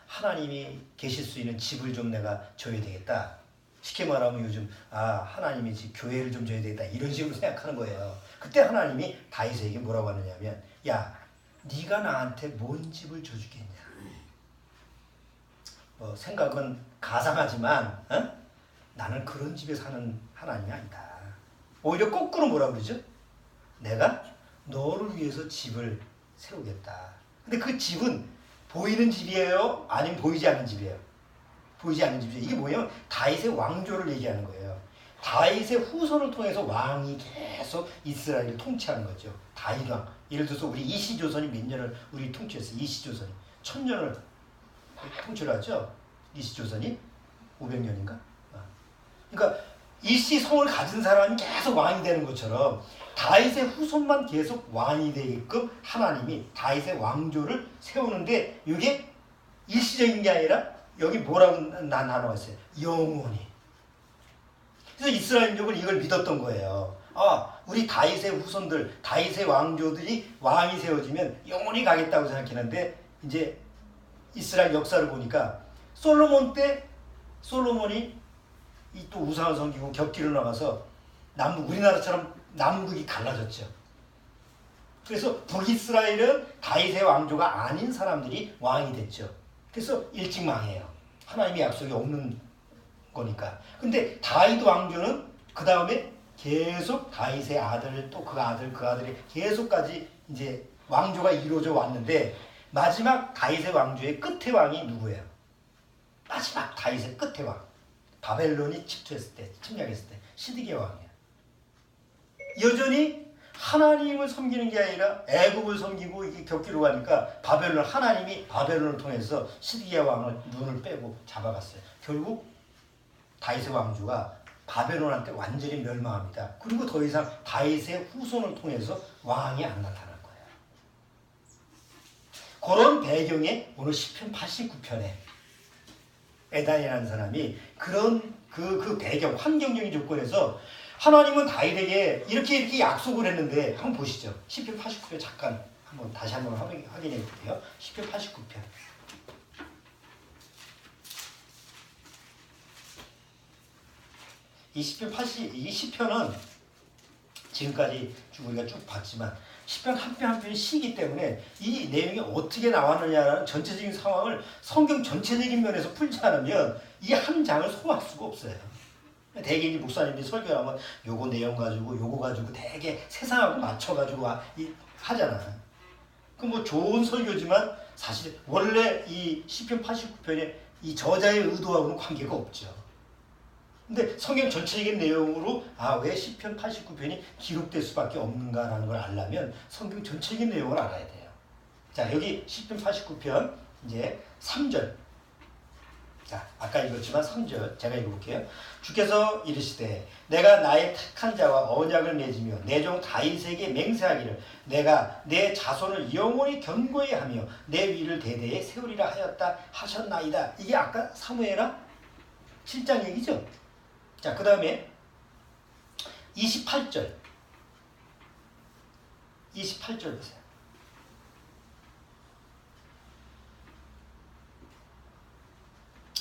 하나님이 계실 수 있는 집을 좀 내가 줘야 되겠다. 쉽게 말하면 요즘 하나님이 교회를 좀 줘야 되겠다. 이런 식으로 생각하는 거예요. 그때 하나님이 다윗에게 뭐라고 하느냐면 야, 네가 나한테 뭔 집을 줘주겠냐. 생각은 가상하지만 나는 그런 집에 사는 하나님이 아니다. 오히려 거꾸로 뭐라고 그러죠? 내가 너를 위해서 집을 세우겠다. 근데 그 집은 보이는 집이에요? 아니면 보이지 않는 집이에요? 보이지 않는 집이에요. 이게 뭐예요? 다윗의 왕조를 얘기하는 거예요. 다윗의 후손을 통해서 왕이 계속 이스라엘을 통치하는 거죠. 다윗 왕. 예를 들어서 우리 이시조선이 몇 년을 우리 통치했어요. 이시조선이 1000년을 통치를 하죠. 이시조선이 500년인가? 그러니까 이씨 성을 가진 사람이 계속 왕이 되는 것처럼 다윗의 후손만 계속 왕이 되게끔 하나님이 다윗의 왕조를 세우는데 이게 일시적인 게 아니라 여기 뭐라고 나눠 있어요? 영원히. 그래서 이스라엘 민족은 이걸 믿었던 거예요. 아, 우리 다윗의 후손들, 다윗의 왕조들이 왕이 세워지면 영원히 가겠다고 생각했는데 이제 이스라엘 역사를 보니까 솔로몬 때 솔로몬이 이 또 우상을 섬기고 격기로 나가서 남북 우리나라처럼 남북이 갈라졌죠. 그래서 북이스라엘은 다윗의 왕조가 아닌 사람들이 왕이 됐죠. 그래서 일찍 망해요. 하나님의 약속이 없는 거니까. 근데 다윗 왕조는 그 다음에 계속 다윗의 아들 또 그 아들 그 아들이 계속까지 이제 왕조가 이루어져 왔는데 마지막 다윗의 왕조의 끝의 왕이 누구예요? 마지막 다윗의 끝의 왕. 바벨론이 침투했을 때, 침략했을 때 시드기야 왕이에요. 여전히 하나님을 섬기는 게 아니라 애굽을 섬기고 이게 격기로 가니까 하나님이 바벨론을 통해서 시드기야 왕을 눈을 빼고 잡아갔어요. 결국 다윗의 왕조가 바벨론한테 완전히 멸망합니다. 그리고 더 이상 다윗의 후손을 통해서 왕이 안 나타날 거예요. 그런 배경에 오늘 시편 89편에 에단이라는 사람이 그런 그 배경, 환경적인 조건에서 하나님은 다윗에게 이렇게 약속을 했는데 한번 보시죠. 시편 89편 잠깐 다시 한번 확인해 볼게요. 시편 89편. 이 시편은 지금까지 우리가 쭉 봤지만 시편 한 편 한 편이 시기 때문에 이 내용이 어떻게 나왔느냐라는 전체적인 상황을 성경 전체적인 면에서 풀지 않으면 이 한 장을 소화할 수가 없어요. 대개 이 목사님들이 설교하면 요거 내용 가지고 요거 가지고 되게 세상하고 맞춰가지고 하잖아. 그 뭐 좋은 설교지만 사실 원래 이 시편 89편에 이 저자의 의도하고는 관계가 없죠. 근데 성경 전체적인 내용으로 왜 시편 89편이 기록될 수밖에 없는가라는 걸 알려면 성경 전체적인 내용을 알아야 돼요. 자, 여기 시편 89편 이제 3절. 자, 아까 읽었지만 3절 제가 읽어볼게요. 주께서 이르시되 내가 나의 택한 자와 언약을 맺으며 내 종 다윗에게 맹세하기를 내가 내 자손을 영원히 견고히 하며 내 위를 대대에 세우리라 하였다 하셨나이다. 이게 아까 사무엘하 7장 얘기죠. 자, 그 다음에 28절. 28절 보세요.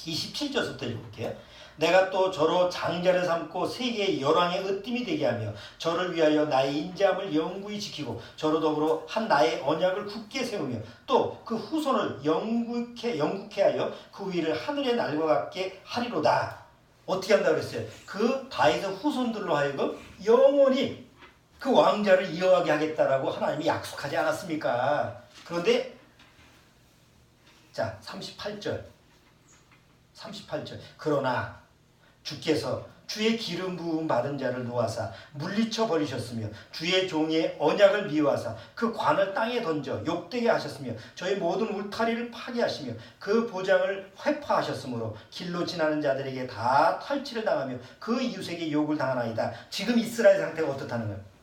27절부터 읽어볼게요. 내가 또 저로 장자를 삼고 세계의 열왕의 으뜸이 되게 하며 저를 위하여 나의 인자함을 영구히 지키고 저로 더불어 한 나의 언약을 굳게 세우며 또 그 후손을 영국케 하여 그 위를 하늘의 날과 같게 하리로다. 어떻게 한다고 그랬어요? 그 다윗의 후손들로 하여금 영원히 그 왕자를 이어가게 하겠다라고 하나님이 약속하지 않았습니까? 그런데 자 38절 그러나 주께서 주의 기름 부음 받은 자를 놓아사 물리쳐 버리셨으며 주의 종의 언약을 미워하사 그 관을 땅에 던져 욕되게 하셨으며 저희 모든 울타리를 파괴하시며 그 보장을 회파하셨으므로 길로 지나는 자들에게 다 탈취를 당하며 그 이웃에게 욕을 당하나이다. 지금 이스라엘 상태가 어떻다는 거예요?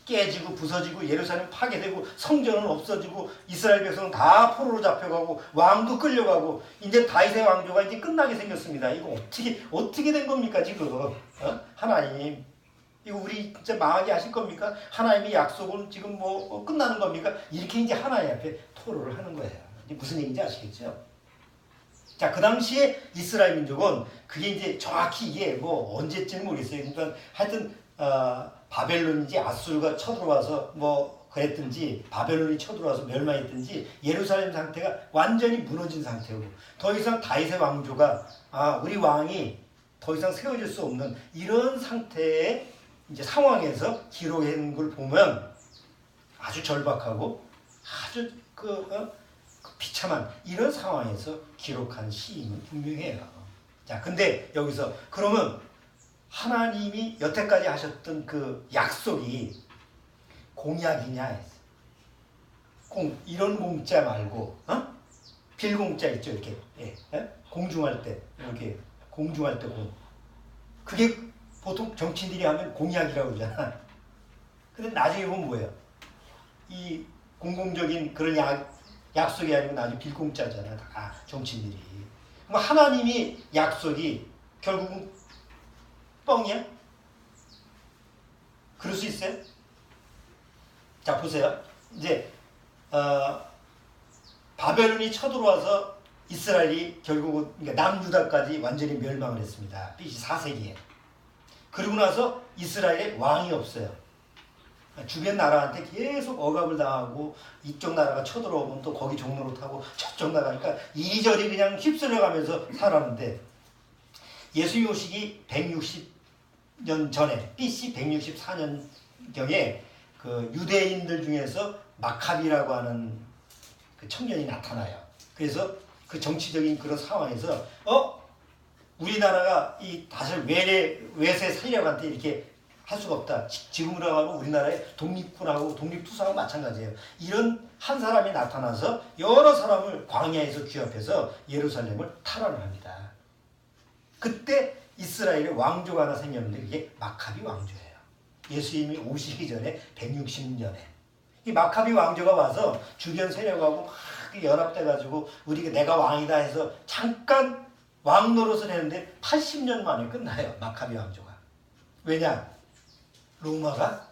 깨지고 부서지고 예루살렘 파괴되고 성전은 없어지고 이스라엘 백성은 다 포로로 잡혀가고 왕도 끌려가고 이제 다윗의 왕조가 이제 끝나게 생겼습니다. 이거 어떻게 된 겁니까 지금? 하나님 이거 우리 진짜 망하게 하실 겁니까? 하나님의 약속은 지금 뭐 끝나는 겁니까? 이렇게 이제 하나님 앞에 토로를 하는 거예요. 이제 무슨 얘기인지 아시겠죠? 자, 그 당시에 이스라엘 민족은 그게 이제 정확히 이게 뭐 언제쯤 모르겠어요. 그러니까 하여튼 바벨론인지 아수르가 쳐들어와서 뭐 그랬든지 바벨론이 쳐들어와서 멸망했든지 예루살렘 상태가 완전히 무너진 상태고 더 이상 다윗의 왕조가 우리 왕이 더 이상 세워질 수 없는 이런 상태의 이제 상황에서 기록한 걸 보면 아주 절박하고 아주 비참한 이런 상황에서 기록한 시임은 분명해요. 자, 근데 여기서 그러면 하나님이 여태까지 하셨던 그 약속이 공약이냐? 이런 공짜 말고, 빌공짜 있죠, 이렇게. 공중할 때, 이렇게 공중할 때 그게 보통 정치인들이 하면 공약이라고 그러잖아. 근데 나중에 보면 뭐예요? 이 공공적인 그런 약속이 아니고 나중에 빌공짜잖아. 다 정치인들이. 그럼 하나님이 약속이 결국은 뻥이야? 그럴 수 있어요? 자, 보세요. 이제 바벨론이 쳐들어와서 이스라엘이 결국은 그러니까 남유다까지 완전히 멸망을 했습니다. BC 4세기에. 그러고 나서 이스라엘에 왕이 없어요. 주변 나라한테 계속 억압을 당하고 이쪽 나라가 쳐들어오면 또 거기 종로로 타고 저쪽 나가니까 이리저리 그냥 휩쓸려가면서 살았는데 예수님 오시기 160년 전에 BC 164년경에 그 유대인들 중에서 마카비라고 하는 그 청년이 나타나요. 그래서 그 정치적인 그런 상황에서 우리나라가 이 다시 외세 세력한테 이렇게 할 수가 없다. 지금으로 하면 우리나라의 독립군하고 독립투사하고 마찬가지예요. 이런 한 사람이 나타나서 여러 사람을 광야에서 귀합해서 예루살렘을 탈환을 합니다. 그때 이스라엘의 왕조가 하나 생겼는데 그게 마카비 왕조예요. 예수님이 오시기 전에 160년에. 이 마카비 왕조가 와서 주변 세력하고 막 연합돼가지고 내가 왕이다 해서 잠깐 왕 노릇을 했는데 80년 만에 끝나요. 마카비 왕조가. 왜냐? 로마가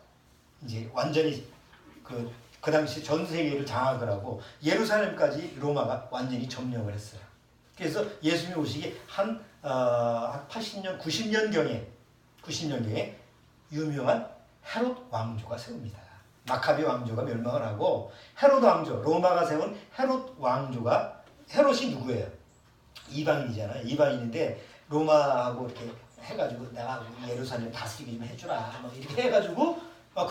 이제 완전히 그 당시 전 세계를 장악을 하고 예루살렘까지 로마가 완전히 점령을 했어요. 그래서 예수님이 오시기 한 80년, 90년경에 유명한 헤롯 왕조가 세웁니다. 마카비 왕조가 멸망을 하고 헤롯 왕조, 로마가 세운 헤롯 왕조가 헤롯이 누구예요? 이방인이잖아요. 이방인인데 로마하고 이렇게 해가지고 내가 예루살렘 다스리게 좀 해주라. 뭐 이렇게 해가지고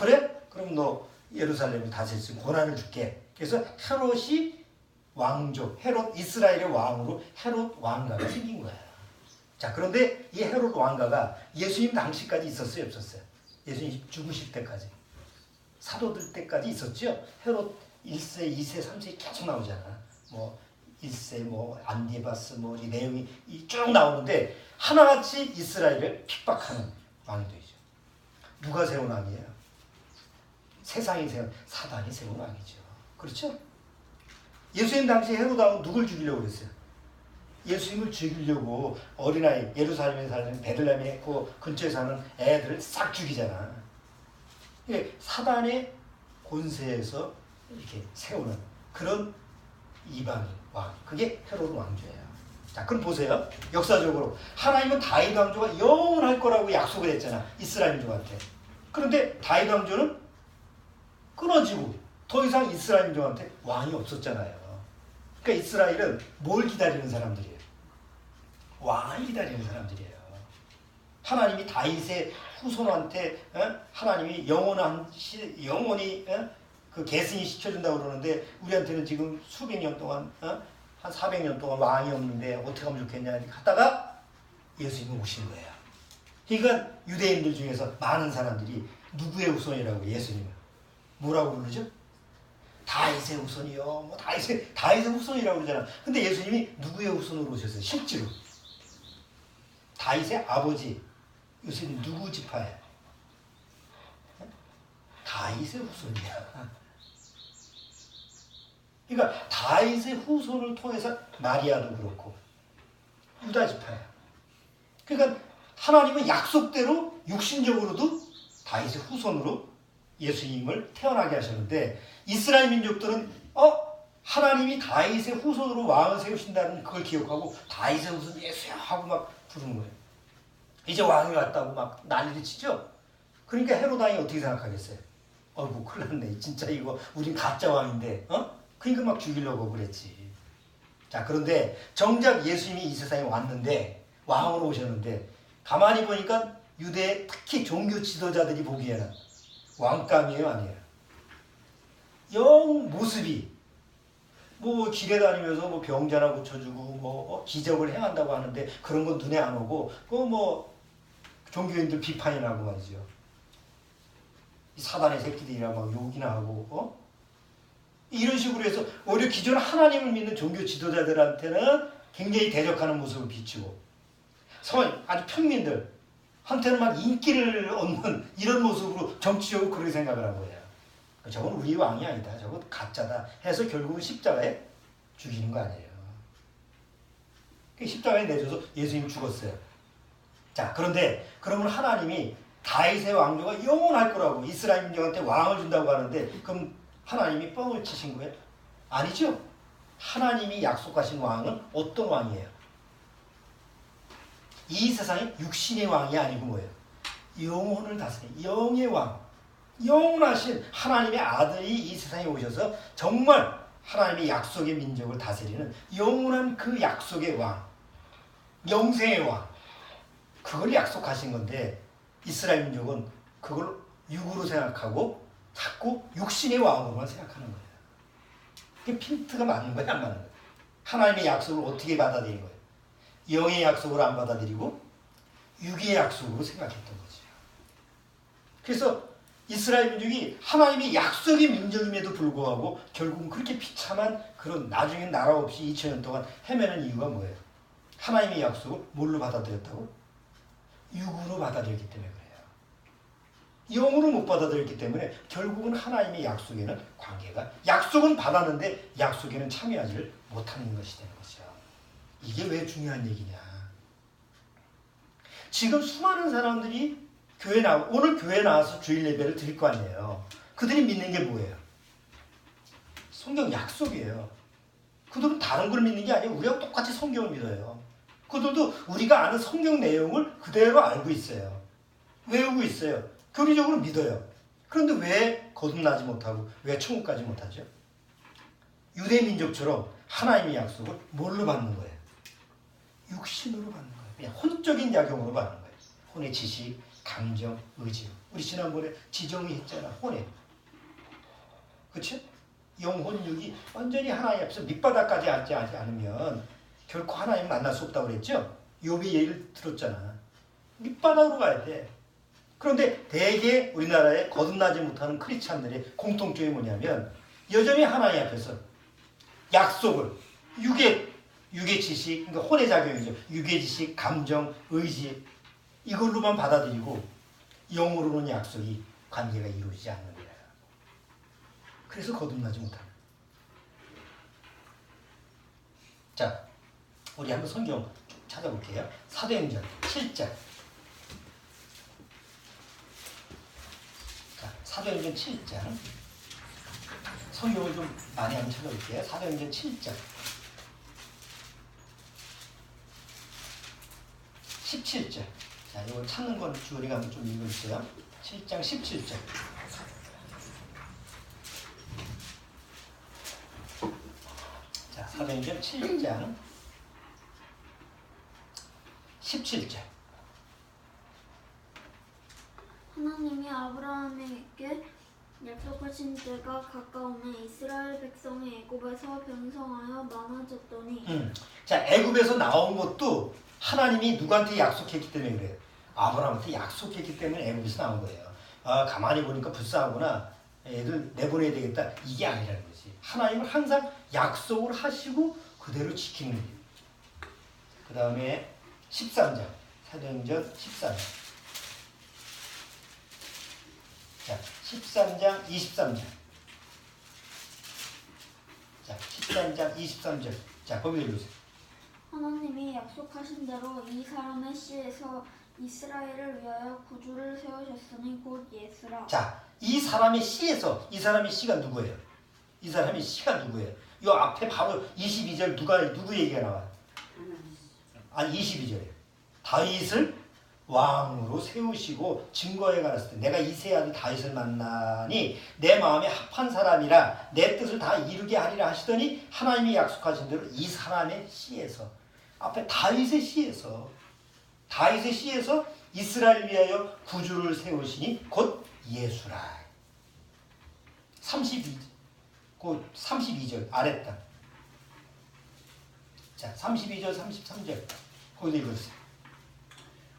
그래? 그럼 너 예루살렘을 다스릴 수 있는 권한을 줄게. 그래서 헤롯이 왕조, 헤롯 이스라엘의 왕으로 헤롯 왕가가 생긴 거야. 자, 그런데 이 헤롯 왕가가 예수님 당시까지 있었어요, 없었어요? 예수님 죽으실 때까지. 사도들 때까지 있었죠. 헤롯 1세, 2세, 3세 계속 나오잖아. 뭐 1세, 뭐 안디바스, 뭐 이 내용이 쭉 나오는데 하나같이 이스라엘을 핍박하는 왕들이죠. 누가 세운 왕이에요? 세상이 세운, 사단이 세운 왕이죠. 그렇죠? 예수님 당시 헤롯 왕은 누굴 죽이려고 그랬어요? 예수님을 죽이려고 어린아이, 예루살렘에 사는 베들레헴에 그 근처에 사는 애들을 싹 죽이잖아. 사단의 권세에서 이렇게 세우는 그런 이방인 왕, 그게 헤롯 왕조예요. 자, 그럼 보세요. 역사적으로 하나님은 다윗 왕조가 영원할 거라고 약속을 했잖아, 이스라엘 민족한테. 그런데 다윗 왕조는 끊어지고 더 이상 이스라엘 민족한테 왕이 없었잖아요. 그러니까 이스라엘은 뭘 기다리는 사람들이에요? 왕을 기다리는 사람들이에요. 하나님이 다윗의 후손한테 하나님이 영원히 그 계승이 시켜준다고 그러는데 우리한테는 지금 수백 년 동안 한 400년 동안 왕이 없는데 어떻게 하면 좋겠냐 이렇게 하다가 예수님이 오신 거예요. 그러니까 유대인들 중에서 많은 사람들이 누구의 후손이라고 예수님을 뭐라고 부르죠? 다윗의 후손이요. 뭐 다윗의 후손이라고 그러잖아. 근데 예수님이 누구의 후손으로 오셨어요? 실제로 다윗의 아버지. 예수님 누구 지파예요? 다윗의 후손이야. 그러니까 다윗의 후손을 통해서 마리아도 그렇고 유다 지파야. 그러니까 하나님은 약속대로 육신적으로도 다윗의 후손으로 예수님을 태어나게 하셨는데 이스라엘 민족들은 하나님이 다윗의 후손으로 왕을 세우신다는 그걸 기억하고 다윗의 후손 예수야 하고 막 부르는 거예요. 이제 왕이 왔다고 막 난리를 치죠. 그러니까 헤롯 왕이 어떻게 생각하겠어요? 어이구 큰일 났네. 진짜 이거 우린 가짜 왕인데 그러니까 막 죽이려고 그랬지. 자, 그런데 정작 예수님이 이 세상에 왔는데 왕으로 오셨는데 가만히 보니까 유대 특히 종교 지도자들이 보기에는 왕감이에요, 아니에요? 영 모습이 뭐 길에 다니면서 뭐 병자나 고쳐주고 뭐 기적을 행한다고 하는데 그런 건 눈에 안 오고 뭐 종교인들 비판이 나고 말이죠. 이 사단의 새끼들이라 막 욕이나 하고 이런 식으로 해서 오히려 기존 하나님을 믿는 종교 지도자들한테는 굉장히 대적하는 모습을 비추고 아주 평민들 한테는 막 인기를 얻는 이런 모습으로 정치적으로 그렇게 생각을 한 거예요. 저건 우리 왕이 아니다. 저건 가짜다. 해서 결국은 십자가에 죽이는 거 아니에요. 십자가에 내줘서 예수님 죽었어요. 자, 그런데 그러면 하나님이 다윗의 왕조가 영원할 거라고 이스라엘 민족한테 왕을 준다고 하는데 그럼 하나님이 뻥을 치신 거예요? 아니죠. 하나님이 약속하신 왕은 어떤 왕이에요? 이 세상에 육신의 왕이 아니고 뭐예요? 영혼을 다스리는 영의 왕. 영원하신 하나님의 아들이 이 세상에 오셔서 정말 하나님의 약속의 민족을 다스리는 영원한 그 약속의 왕. 영생의 왕. 그걸 약속하신 건데 이스라엘 민족은 그걸 육으로 생각하고 자꾸 육신의 왕으로만 생각하는 거예요. 그게 핀트가 맞는 거야, 안 맞는 거야? 하나님의 약속을 어떻게 받아들인 거예요? 영의 약속을 안 받아들이고 육의 약속으로 생각했던 거죠. 그래서 이스라엘 민족이 하나님의 약속의 민족임에도 불구하고 결국은 그렇게 비참한 그런 나중에 나라 없이 2000년 동안 헤매는 이유가 뭐예요? 하나님의 약속을 뭘로 받아들였다고? 육으로 받아들였기 때문에 그래요. 영으로 못 받아들였기 때문에 결국은 하나님의 약속에는 관계가 약속은 받았는데 약속에는 참여하지를 못하는 것이 되는 거죠. 이게 왜 중요한 얘기냐? 지금 수많은 사람들이 오늘 교회 나와서 주일 예배를 드릴 거 아니에요. 그들이 믿는 게 뭐예요? 성경 약속이에요. 그들은 다른 걸 믿는 게 아니고 우리하고 똑같이 성경을 믿어요. 그들도 우리가 아는 성경 내용을 그대로 알고 있어요. 외우고 있어요. 교리적으로 믿어요. 그런데 왜 거듭나지 못하고 왜 천국 가지 못하죠? 유대 민족처럼 하나님의 약속을 뭘로 받는 거예요? 육신으로 받는 거예요. 그냥 혼적인 약용으로 받는 거예요. 혼의 지식, 감정, 의지. 우리 지난번에 지정이 했잖아. 혼에. 그렇죠? 영혼육이 완전히 하나님 앞에서 밑바닥까지 앉지 않으면 결코 하나님 만날 수 없다고 그랬죠? 욥의 예를 들었잖아. 밑바닥으로 가야 돼. 그런데 대개 우리나라에 거듭나지 못하는 크리스찬들의 공통점이 뭐냐면 여전히 하나님 앞에서 약속을 육의 지식, 그러니까 혼의 작용이죠. 육의 지식, 감정, 의지 이걸로만 받아들이고 영으로는 약속이 관계가 이루어지지 않는 거예요. 그래서 거듭나지 못하는. 자, 우리 한번 성경 쭉 찾아볼게요. 사도행전 7장. 자, 사도행전 7장. 성경을 좀 많이 한번 찾아볼게요. 사도행전 7장. 17절. 자, 이거 찾는 건 주어리가 한번 좀 읽어주세요. 7장 17절. 자, 사도행전 7장 17절. 하나님이 아브라함에게 약속하신 때가 가까우니 이스라엘 백성이 애굽에서 번성하여 많아졌더니 자, 애굽에서 나온 것도 하나님이 누구한테 약속했기 때문에 그래요. 아브라함한테 약속했기 때문에 애굽에서 나온 거예요. 아, 가만히 보니까 불쌍하구나. 애들 내보내야 되겠다. 이게 아니라는 거지. 하나님은 항상 약속을 하시고 그대로 지키는 거예요. 그 다음에 13장. 사도행전 13장. 자, 13장 23절. 자, 13장 23절. 자, 거기 읽으세요. 하나님이 약속하신 대로 이 사람의 씨에서 이스라엘을 위하여 구주를 세우셨으니 곧 예수라. 자, 이 사람의 씨에서 이 사람의 씨가 누구예요? 이 사람의 씨가 누구예요? 이 앞에 바로 22절 누구 얘기가 나와요? 아니 22절에 다윗을 왕으로 세우시고 증거에 가렸을 때 내가 이새의 아들 다윗을 만나니 내 마음에 합한 사람이라 내 뜻을 다 이루게 하리라 하시더니 하나님이 약속하신 대로 이 사람의 씨에서 앞에 다윗의 씨에서 이스라엘 위하여 구주를 세우시니 곧 예수라. 32절 아랫단. 자, 32절 33절 거기도 읽어주세요.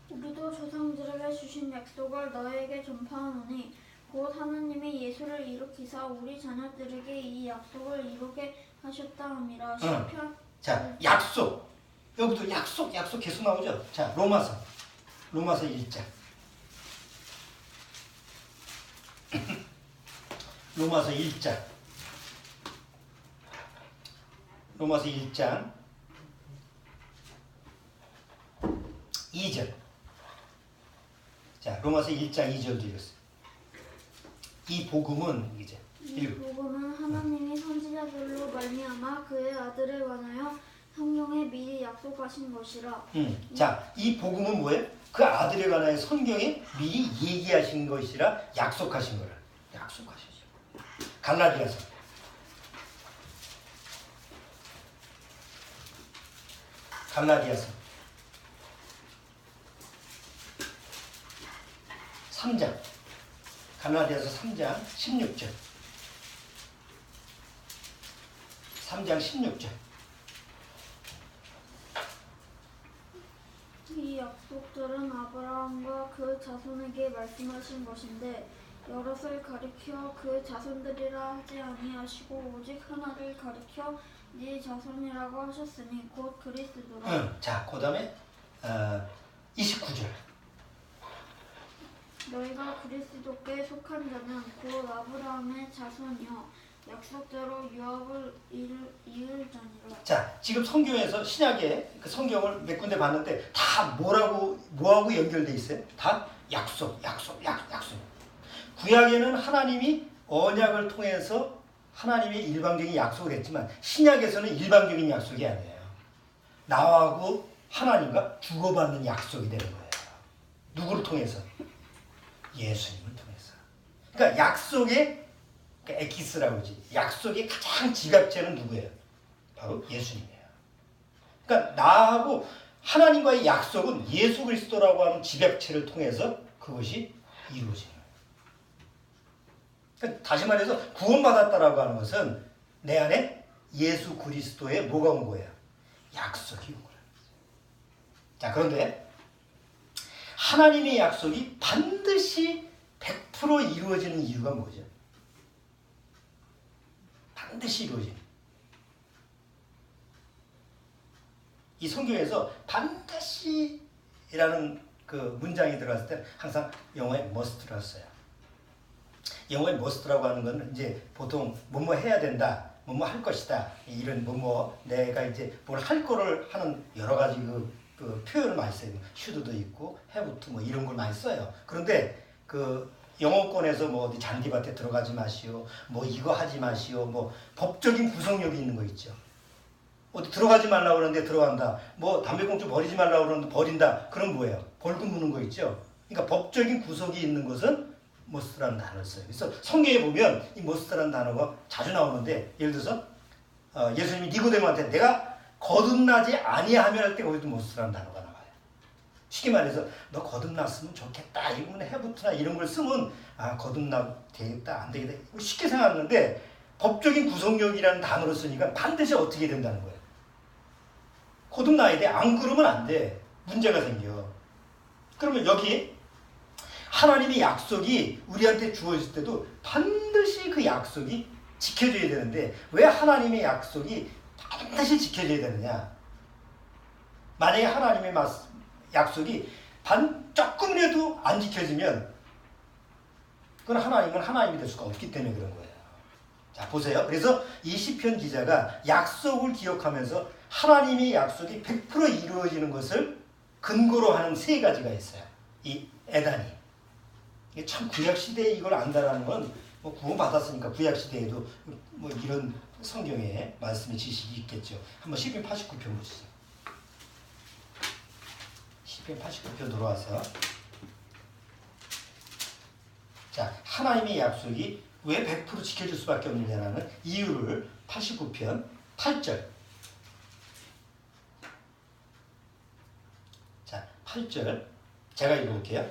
우리도 조상들에게 주신 약속을 너에게 전파하노니 곧 하나님이 예수를 일으키사 우리 자녀들에게 이 약속을 이루게 하셨다 함이라. 시편. 자, 약속. 여기도 약속 계속 나오죠. 자, 로마서 로마서 1장. 로마서 1장. 로마서 1장 2절. 자, 로마서 1장 2절도 읽었어요. 이 복음은 이제 이 복음은 하나님이 선지자들로 말미암아 그의 아들에 관하여 성경에 미리 약속하신 것이라. 자, 이 복음은 뭐예요? 그 아들에 관하여 성경에 미리 얘기하신 것이라 약속하신 거라. 약속하셨죠. 갈라디아서. 갈라디아서 3장. 갈라디아서 3장 16절. 3장 16절. 이 약속들은 아브라함과 그 자손에게 말씀하신 것인데 여럿을 가리켜 그 자손들이라 하지 아니하시고 오직 하나를 가리켜 네 자손이라고 하셨으니 곧 그리스도라. 자, 그 다음에 29절. 너희가 그리스도께 속한 자는 곧 아브라함의 자손이요 약속대로 유업을 이을자니라. 자, 지금 성경에서 신약의 그 성경을 몇 군데 봤는데 다 뭐하고 연결돼 있어요? 다 약속. 구약에는 하나님이 언약을 통해서 하나님의 일방적인 약속을 했지만 신약에서는 일방적인 약속이 아니에요. 나하고 하나님과 주고받는 약속이 되는 거예요. 누구를 통해서? 예수님을 통해서. 그러니까 약속의 에키스라고 하지. 약속의 가장 지각체는 누구예요? 바로 예수님이에요. 그러니까 나하고 하나님과의 약속은 예수 그리스도라고 하는 지각체를 통해서 그것이 이루어지는 거예요. 그러니까 다시 말해서 구원받았다라고 하는 것은 내 안에 예수 그리스도의 뭐가 온 거예요? 약속이 온 거예요. 자, 그런데 하나님의 약속이 반드시 100% 이루어지는 이유가 뭐죠? 반드시 이루어지는. 이 성경에서 반드시라는 그 문장이 들어갔을 때 항상 영어에 must라고 써요. 영어에 must라고 하는 건 이제 보통 뭐뭐 해야 된다, 뭐뭐 할 것이다, 이런 뭐뭐 내가 이제 뭘 할 거를 하는 여러 가지 그 표현을 많이 써요. should도 있고 have도 뭐 이런 걸 많이 써요. 그런데 그 영어권에서 뭐 어디 잔디밭에 들어가지 마시오, 뭐 이거 하지 마시오, 뭐 법적인 구속력이 있는 거 있죠. 어디 들어가지 말라고 그러는데 들어간다. 뭐 담배꽁초 버리지 말라고 그러는데 버린다. 그럼 뭐예요? 벌금 무는 거 있죠. 그러니까 법적인 구속이 있는 것은 must라는 단어를 써요. 그래서 성경에 보면 이 must라는 단어가 자주 나오는데 예를 들어서 예수님이 니고데모한테 내가 거듭나지 아니하면 할 때 거기도 must라는 단어가 나와요. 쉽게 말해서 너 거듭났으면 좋겠다. 이러면 해부트나 이런 걸 쓰면 아 거듭나 되겠다 안 되겠다. 쉽게 생각하는데 법적인 구속력이라는 단어를 쓰니까 반드시 어떻게 된다는 거예요. 거듭나야 돼. 안 그러면 안 돼. 문제가 생겨. 그러면 여기 하나님의 약속이 우리한테 주어질 때도 반드시 그 약속이 지켜져야 되는데 왜 하나님의 약속이 반드시 지켜져야 되느냐. 만약에 하나님의 약속이 조금이라도 안 지켜지면 그건 하나님은 하나님이 될 수가 없기 때문에 그런 거예요. 자, 보세요. 그래서 이 시편 기자가 약속을 기억하면서 하나님의 약속이 100% 이루어지는 것을 근거로 하는 세 가지가 있어요. 이 에단이. 이게 참 구약시대에 이걸 안다라는 건 뭐 구원받았으니까 구약시대에도 뭐 이런 성경에 말씀의 지식이 있겠죠. 한번 시편 89편 보시죠. 시편 89편 돌아와서 자, 하나님의 약속이 왜 100% 지켜질 수밖에 없느냐는 이유를 89편 8절. 자, 8절 제가 읽어볼게요.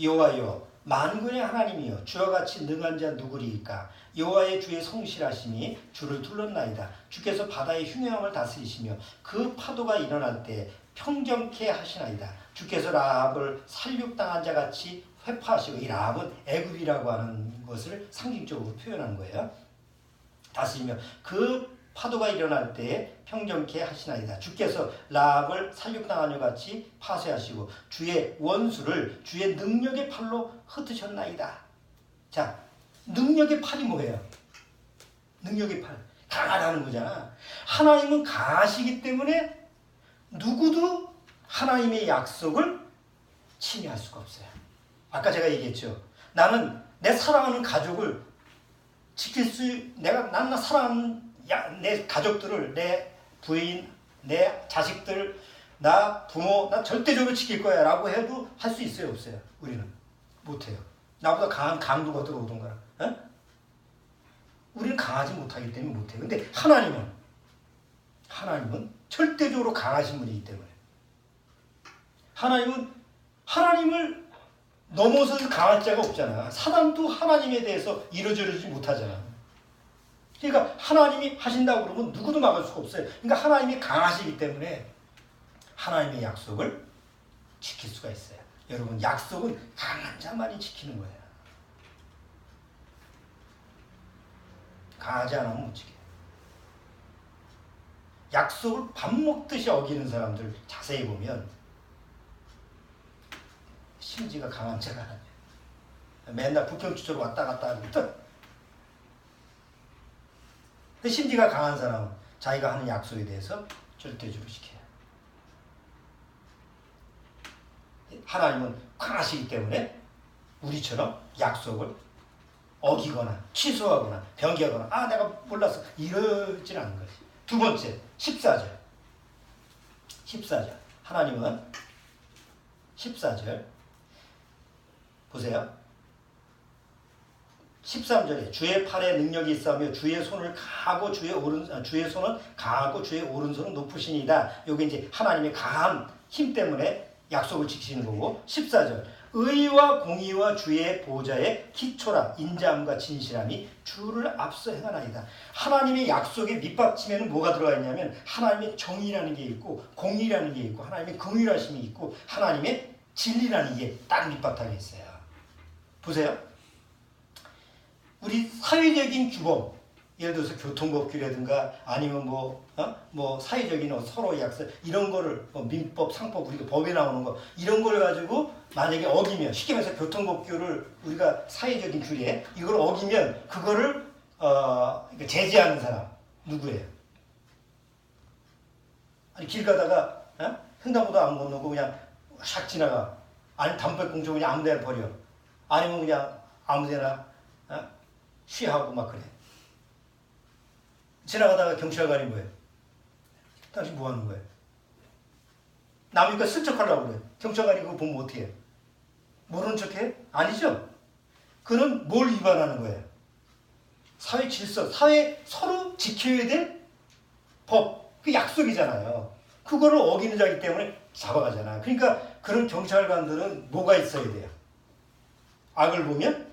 여호와여 만군의 하나님이여 주와 같이 능한 자 누구리이까. 여호와의 주의 성실하심이 주를 둘렀나이다. 주께서 바다의 흉흉함을 다스리시며 그 파도가 일어날 때 평정케 하시나이다. 주께서 라합을 살육당한 자같이 회파하시고, 이 라합은 애굽이라고 하는 것을 상징적으로 표현한 거예요. 다스리며 그 파도가 일어날 때에 평정케 하시나이다. 주께서 라합을 살육당한 것 같이 파쇄하시고 주의 원수를 주의 능력의 팔로 흩으셨나이다. 자, 능력의 팔이 뭐예요? 능력의 팔. 강하다는 거잖아. 하나님은 강하시기 때문에 누구도 하나님의 약속을 침해할 수가 없어요. 아까 제가 얘기했죠. 나는 내 사랑하는 가족을 지킬 수, 나는 사랑하는 내 가족들을, 내 부인, 내 자식들, 나 부모, 나 절대적으로 지킬 거야 라고 해도 할 수 있어요, 없어요? 우리는 못해요. 나보다 강한 강도가 들어오던 거라. 어? 우리는 강하지 못하기 때문에 못해요. 근데 하나님은 절대적으로 강하신 분이기 때문에 하나님을 넘어서 강할 자가 없잖아. 사단도 하나님에 대해서 이루어지지 못하잖아. 그러니까 하나님이 하신다고 그러면 누구도 막을 수가 없어요. 그러니까 하나님이 강하시기 때문에 하나님의 약속을 지킬 수가 있어요. 여러분, 약속은 강한 자만이 지키는 거예요. 강하지 않으면 못 지켜요. 약속을 밥 먹듯이 어기는 사람들 자세히 보면 심지가 강한 자가 아니에요. 맨날 부평추처럼 왔다 갔다 하고 근데 심지가 강한 사람은 자기가 하는 약속에 대해서 절대적으로 지켜요. 하나님은 강하시기 때문에 우리처럼 약속을 어기거나 취소하거나 변개하거나 내가 몰랐어 이러진 않은 거지. 두 번째 14절 하나님은 14절 보세요. 13절에 주의 팔에 능력이 있으며 주의 손을 가고 주의 손은 강하고 주의 오른손은 높으시니이다. 여기 이제 하나님의 강한 힘 때문에 약속을 지키시는 거고 14절 의와 공의와 주의 보좌의 기초라 인자함과 진실함이 주를 앞서 행하나이다. 하나님의 약속의 밑받침에는 뭐가 들어가 있냐면 하나님의 정의라는 게 있고 공의라는 게 있고 하나님의 긍휼하심이 있고 하나님의 진리라는 게 딱 밑바탕에 있어요. 보세요. 우리 사회적인 규범, 예를 들어서 교통법규라든가 아니면 뭐 사회적인 서로 약속 이런 거를 민법, 상법 우리가 법에 나오는 거 이런 걸 가지고 만약에 어기면 쉽게 말해서 교통법규를 우리가 사회적인 규례 이걸 어기면 그거를 제지하는 사람 누구예요? 아니 길 가다가 횡단보도 안 건너고 그냥 샥 지나가. 아니 담배꽁초 그냥 아무데나 버려. 아니면 그냥 아무데나 쉬하고 막 그래. 지나가다가 경찰관이 뭐해? 당신 뭐 하는 거야? 남이니까 슬쩍 하려고 그래. 경찰관이 그거 보면 어떻게 해? 모르는 척 해? 아니죠? 그는 뭘 위반하는 거예요? 사회 질서, 사회 서로 지켜야 될 법, 그 약속이잖아요. 그거를 어기는 자이기 때문에 잡아가잖아. 그러니까 그런 경찰관들은 뭐가 있어야 돼요? 악을 보면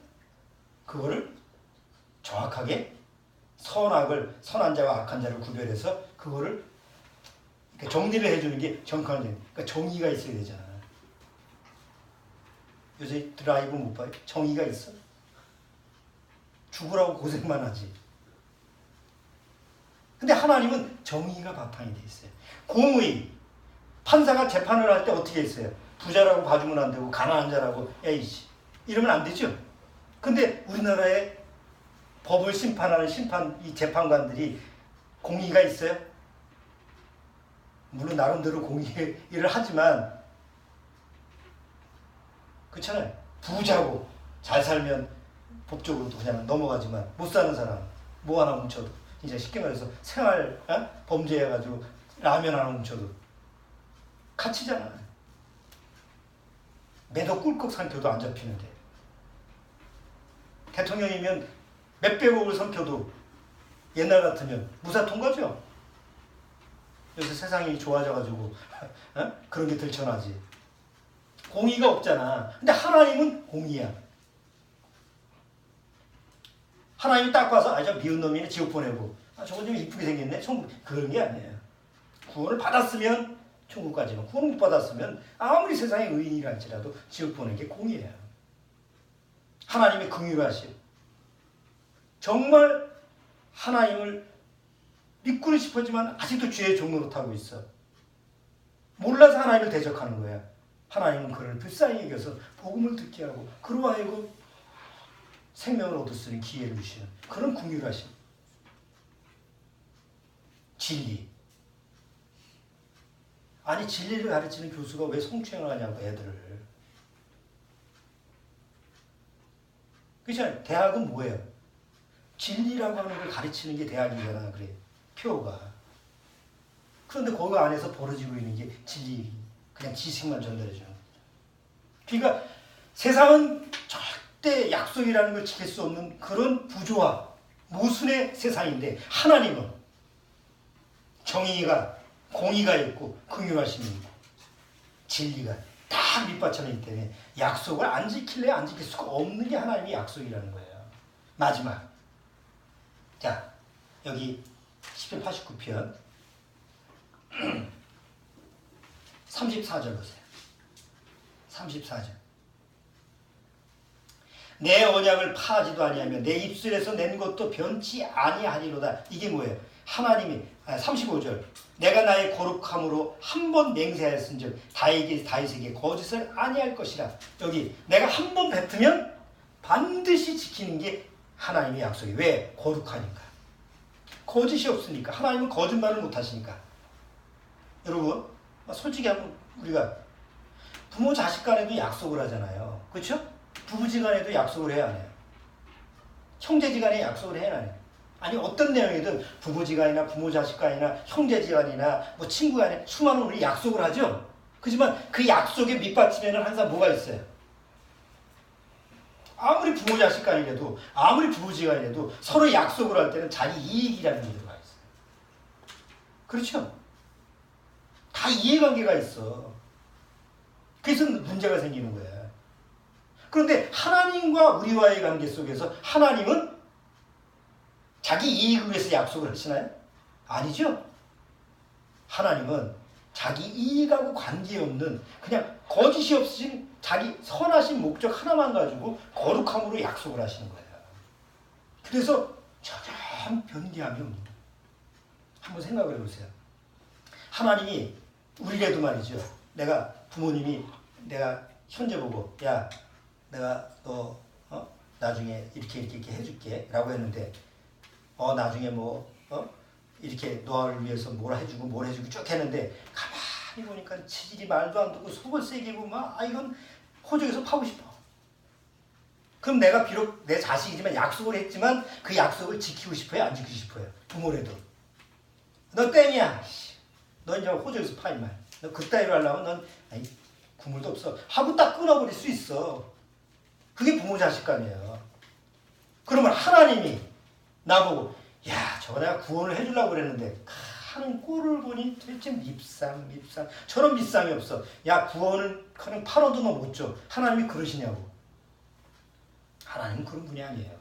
그거를 정확하게 선한 자와 악한 자를 구별해서 그거를 정리를 해주는 게 정확한 자. 그러니까 정의가 있어야 되잖아. 요새 드라이브 못 봐요? 정의가 있어? 죽으라고 고생만 하지. 근데 하나님은 정의가 바탕이 돼 있어요. 공의. 판사가 재판을 할 때 어떻게 했어요? 부자라고 봐주면 안 되고 가난한 자라고 에이씨 이러면 안 되죠. 근데 우리나라의 법을 심판하는 이 재판관들이 공의가 있어요? 물론 나름대로 공의를 하지만 그렇잖아요. 부자고 잘 살면 법적으로도 그냥 넘어가지만 못 사는 사람 뭐 하나 훔쳐도 이제 쉽게 말해서 생활 범죄해가지고 라면 하나 훔쳐도 갇히잖아. 매도 꿀꺽 삼켜도 안 잡히는데 대통령이면 몇백억을 삼켜도 옛날 같으면 무사 통과죠. 요새 세상이 좋아져가지고 그런 게 들춰나지. 공의가 없잖아. 근데 하나님은 공의야. 하나님이 딱 봐서 저 미운 놈이네 지옥 보내고 저건 좀 이쁘게 생겼네 천국 그런 게 아니에요. 구원을 받았으면 천국 가지만 구원 못 받았으면 아무리 세상에 의인이라 할지라도 지옥 보내는 게 공의예요. 하나님의 긍휼하심. 정말 하나님을 믿고는 싶었지만 아직도 죄의 종노릇하고 있어. 몰라서 하나님을 대적하는 거야. 하나님은 그를 불쌍히 여겨서 복음을 듣게 하고 그로 하여금 생명을 얻을 수 있는 기회를 주시는 그런 긍휼하심. 진리. 아니 진리를 가르치는 교수가 왜 성추행을 하냐고 애들을. 그렇잖아요. 대학은 뭐예요? 진리라고 하는 걸 가르치는 게 대학이잖아. 그래. 표가. 그런데 거기 안에서 벌어지고 있는 게 진리. 그냥 지식만 전달해주는 거죠. 그러니까 세상은 절대 약속이라는 걸 지킬 수 없는 그런 부조화, 모순의 세상인데 하나님은 정의가, 공의가 있고 긍휼하심이 있고 진리가 딱 밑받쳐져 있기 때문에 약속을 안 지킬래 안 지킬 수가 없는 게 하나님의 약속이라는 거예요. 마지막. 자, 여기 시편 89편 34절 보세요. 34절. 내 언약을 파하지도 아니하며 내 입술에서 낸 것도 변치 아니하리로다. 이게 뭐예요? 하나님이 35절. 내가 나의 거룩함으로 한 번 맹세하였은즉 다윗에게 거짓을 아니할 것이라. 여기 내가 한 번 뱉으면 반드시 지키는 게 하나님의 약속이. 왜? 거룩하니까. 거짓이 없으니까. 하나님은 거짓말을 못하시니까. 여러분 솔직히 한번 우리가 부모 자식 간에도 약속을 하잖아요. 그렇죠? 부부지간에도 약속을 해야 해요. 형제지간에 약속을 해야 해요. 아니 어떤 내용이든 부부지간이나 부모 자식간이나 형제지간이나 뭐 친구간에 수많은 우리 약속을 하죠. 그렇지만 그 약속에 밑받침에는 항상 뭐가 있어요? 아무리 부모 자식간이라도 아무리 부부지간이라도 서로 약속을 할 때는 자기 이익이라는 게 들어가 있어요. 그렇죠? 다 이해관계가 있어. 그래서 문제가 생기는 거예요. 그런데 하나님과 우리와의 관계 속에서 하나님은 자기 이익을 위해서 약속을 하시나요? 아니죠. 하나님은 자기 이익하고 관계없는 그냥 거짓이 없으신 자기 선하신 목적 하나만 가지고 거룩함으로 약속을 하시는 거예요. 그래서 전혀 변개함이 없는 거예요. 한번 생각을 해보세요. 하나님이 우리라도 말이죠. 내가 부모님이 내가 현재 보고 야 내가 너 나중에 이렇게 해줄게 라고 했는데 나중에 이렇게 너를 위해서 뭘 해주고 쭉 했는데 가만히 보니까 치질이 말도 안 듣고 속을 새기고 막 이건 호적에서 파고 싶어. 그럼 내가 비록 내 자식이지만 약속을 했지만 그 약속을 지키고 싶어요? 안 지키고 싶어요? 부모래도. 너 땡이야. 너 이제 호적에서 파 임마. 너 그따위로 하려면 넌 국물도 없어. 하고 딱 끊어버릴 수 있어. 그게 부모 자식 간이에요. 그러면 하나님이 나보고 야 저거 내가 구원을 해주려고 그랬는데 하는 꼴을 보니 도대체 밉상 저런 밉상이 없어. 야 구원을 그냥 8원도 너 못 줘. 하나님이 그러시냐고. 하나님은 그런 분이 아니에요.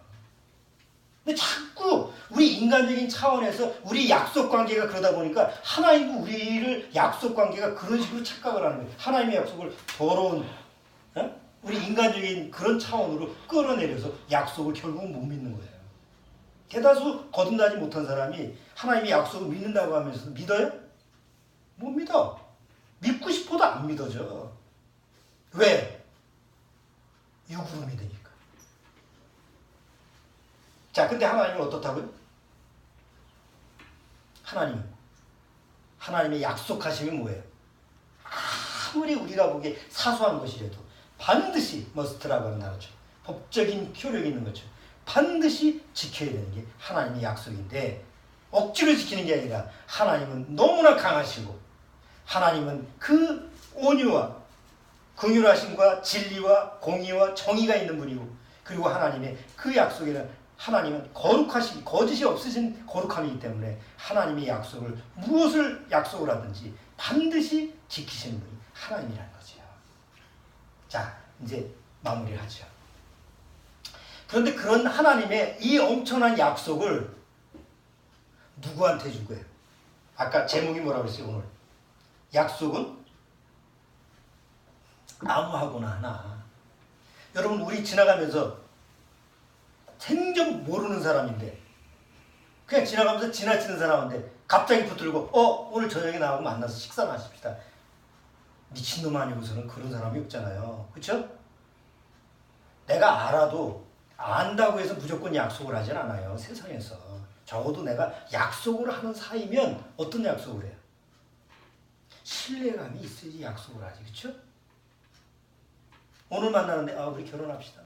근데 자꾸 우리 인간적인 차원에서 우리 약속 관계가 그러다 보니까 하나님도 우리를 약속 관계가 그런 식으로 착각을 하는 거예요. 하나님의 약속을 더러운 우리 인간적인 그런 차원으로 끌어내려서 약속을 결국은 못 믿는 거예요. 대다수 거듭나지 못한 사람이 하나님의 약속을 믿는다고 하면서 믿어요? 못 믿어. 믿고 싶어도 안 믿어져. 왜? 육으로 믿으니까. 자, 근데 하나님은 어떻다고요? 하나님의 약속하심이 뭐예요? 아무리 우리가 보기에 사소한 것이라도 반드시 머스트라고 하는 단어죠. 법적인 효력이 있는 거죠. 반드시 지켜야 되는 게 하나님의 약속인데 억지로 지키는 게 아니라 하나님은 너무나 강하시고 하나님은 그 온유와 긍휼하심과 진리와 공의와 정의가 있는 분이고 그리고 하나님의 그 약속에는 하나님은 거룩하신 거짓이 없으신 거룩함이기 때문에 하나님의 약속을 무엇을 약속을 하든지 반드시 지키시는 분이 하나님이라는 거죠. 자, 이제 마무리를 하죠. 그런데 그런 하나님의 이 엄청난 약속을 누구한테 줄 거예요? 아까 제목이 뭐라고 했어요, 오늘? 약속은 아무하고나 하나. 여러분, 우리 지나가면서 생전 모르는 사람인데 그냥 지나가면서 지나치는 사람한테 갑자기 붙들고 오늘 저녁에 나하고 만나서 식사 마십시다. 미친놈 아니고서는 그런 사람이 없잖아요. 그렇죠? 내가 알아도 안다고 해서 무조건 약속을 하진 않아요. 세상에서. 적어도 내가 약속을 하는 사이면 어떤 약속을 해요? 신뢰감이 있어야지 약속을 하지. 그렇죠? 오늘 만나는데 우리 결혼합시다.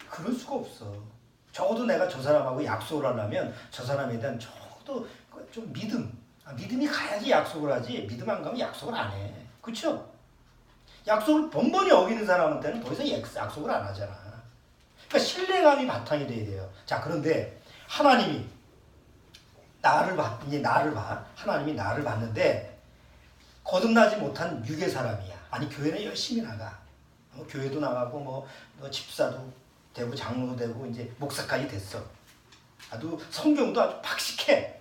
그럴 수가 없어. 적어도 내가 저 사람하고 약속을 하려면 저 사람에 대한 적어도 좀 믿음이 가야지 약속을 하지. 믿음 안 가면 약속을 안 해. 그렇죠? 약속을 번번이 어기는 사람한테는 더 이상 약속을 안 하잖아. 그러니까 신뢰감이 바탕이 돼야 돼요. 자, 그런데 하나님이 나를 봐. 하나님이 나를 봤는데 거듭나지 못한 유괴 사람이야. 아니, 교회는 열심히 나가. 교회도 나가고 뭐 집사도 되고 장로도 되고 이제 목사까지 됐어. 아주 성경도 아주 박식해.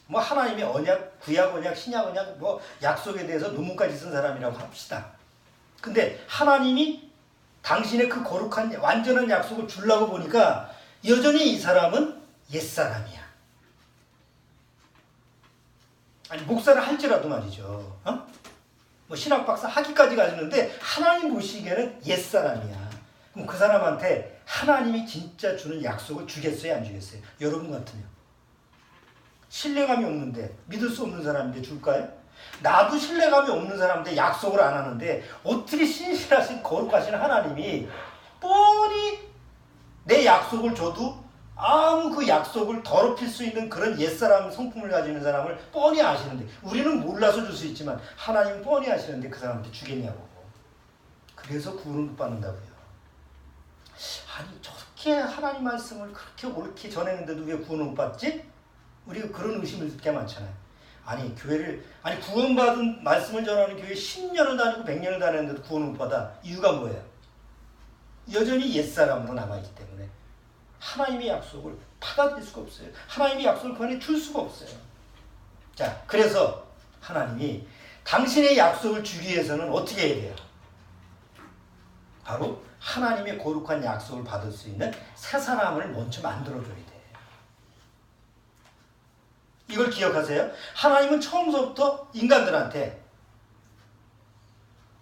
뭐 하나님의 언약, 구약 언약, 신약 언약, 뭐 약속에 대해서 논문까지 쓴 사람이라고 합시다. 근데 하나님이 당신의 그 거룩한 완전한 약속을 주려고 보니까 여전히 이 사람은 옛사람이야. 아니, 목사를 할지라도 말이죠. 뭐 신학 박사 학위까지 가지는데 하나님 보시기에는 옛사람이야. 그럼 그 사람한테 하나님이 진짜 주는 약속을 주겠어요, 안 주겠어요? 여러분 같으면 신뢰감이 없는데, 믿을 수 없는 사람인데 줄까요? 나도 신뢰감이 없는 사람인데 약속을 안 하는데 어떻게 신실하신 거룩하신 하나님이 뻔히 내 약속을 줘도 아무 그 약속을 더럽힐 수 있는 그런 옛사람 성품을 가지는 사람을 뻔히 아시는데, 우리는 몰라서 줄 수 있지만 하나님은 뻔히 아시는데 그 사람한테 주겠냐고. 그래서 구원을 못 받는다고요. 아니, 저렇게 하나님 말씀을 그렇게 옳게 전했는데도 왜 구원을 못 받지? 우리가 그런 의심을 듣게 많잖아요. 아니, 구원받은 말씀을 전하는 교회 10년을 다니고 100년을 다녔는데도 구원을 못 받아. 이유가 뭐예요? 여전히 옛사람으로 남아있기 때문에 하나님의 약속을 받아들일 수가 없어요. 하나님의 약속을 그 안에 줄 수가 없어요. 자, 그래서 하나님이 당신의 약속을 주기 위해서는 어떻게 해야 돼요? 바로 하나님의 거룩한 약속을 받을 수 있는 새 사람을 먼저 만들어줘야 돼. 이걸 기억하세요. 하나님은 처음부터 인간들한테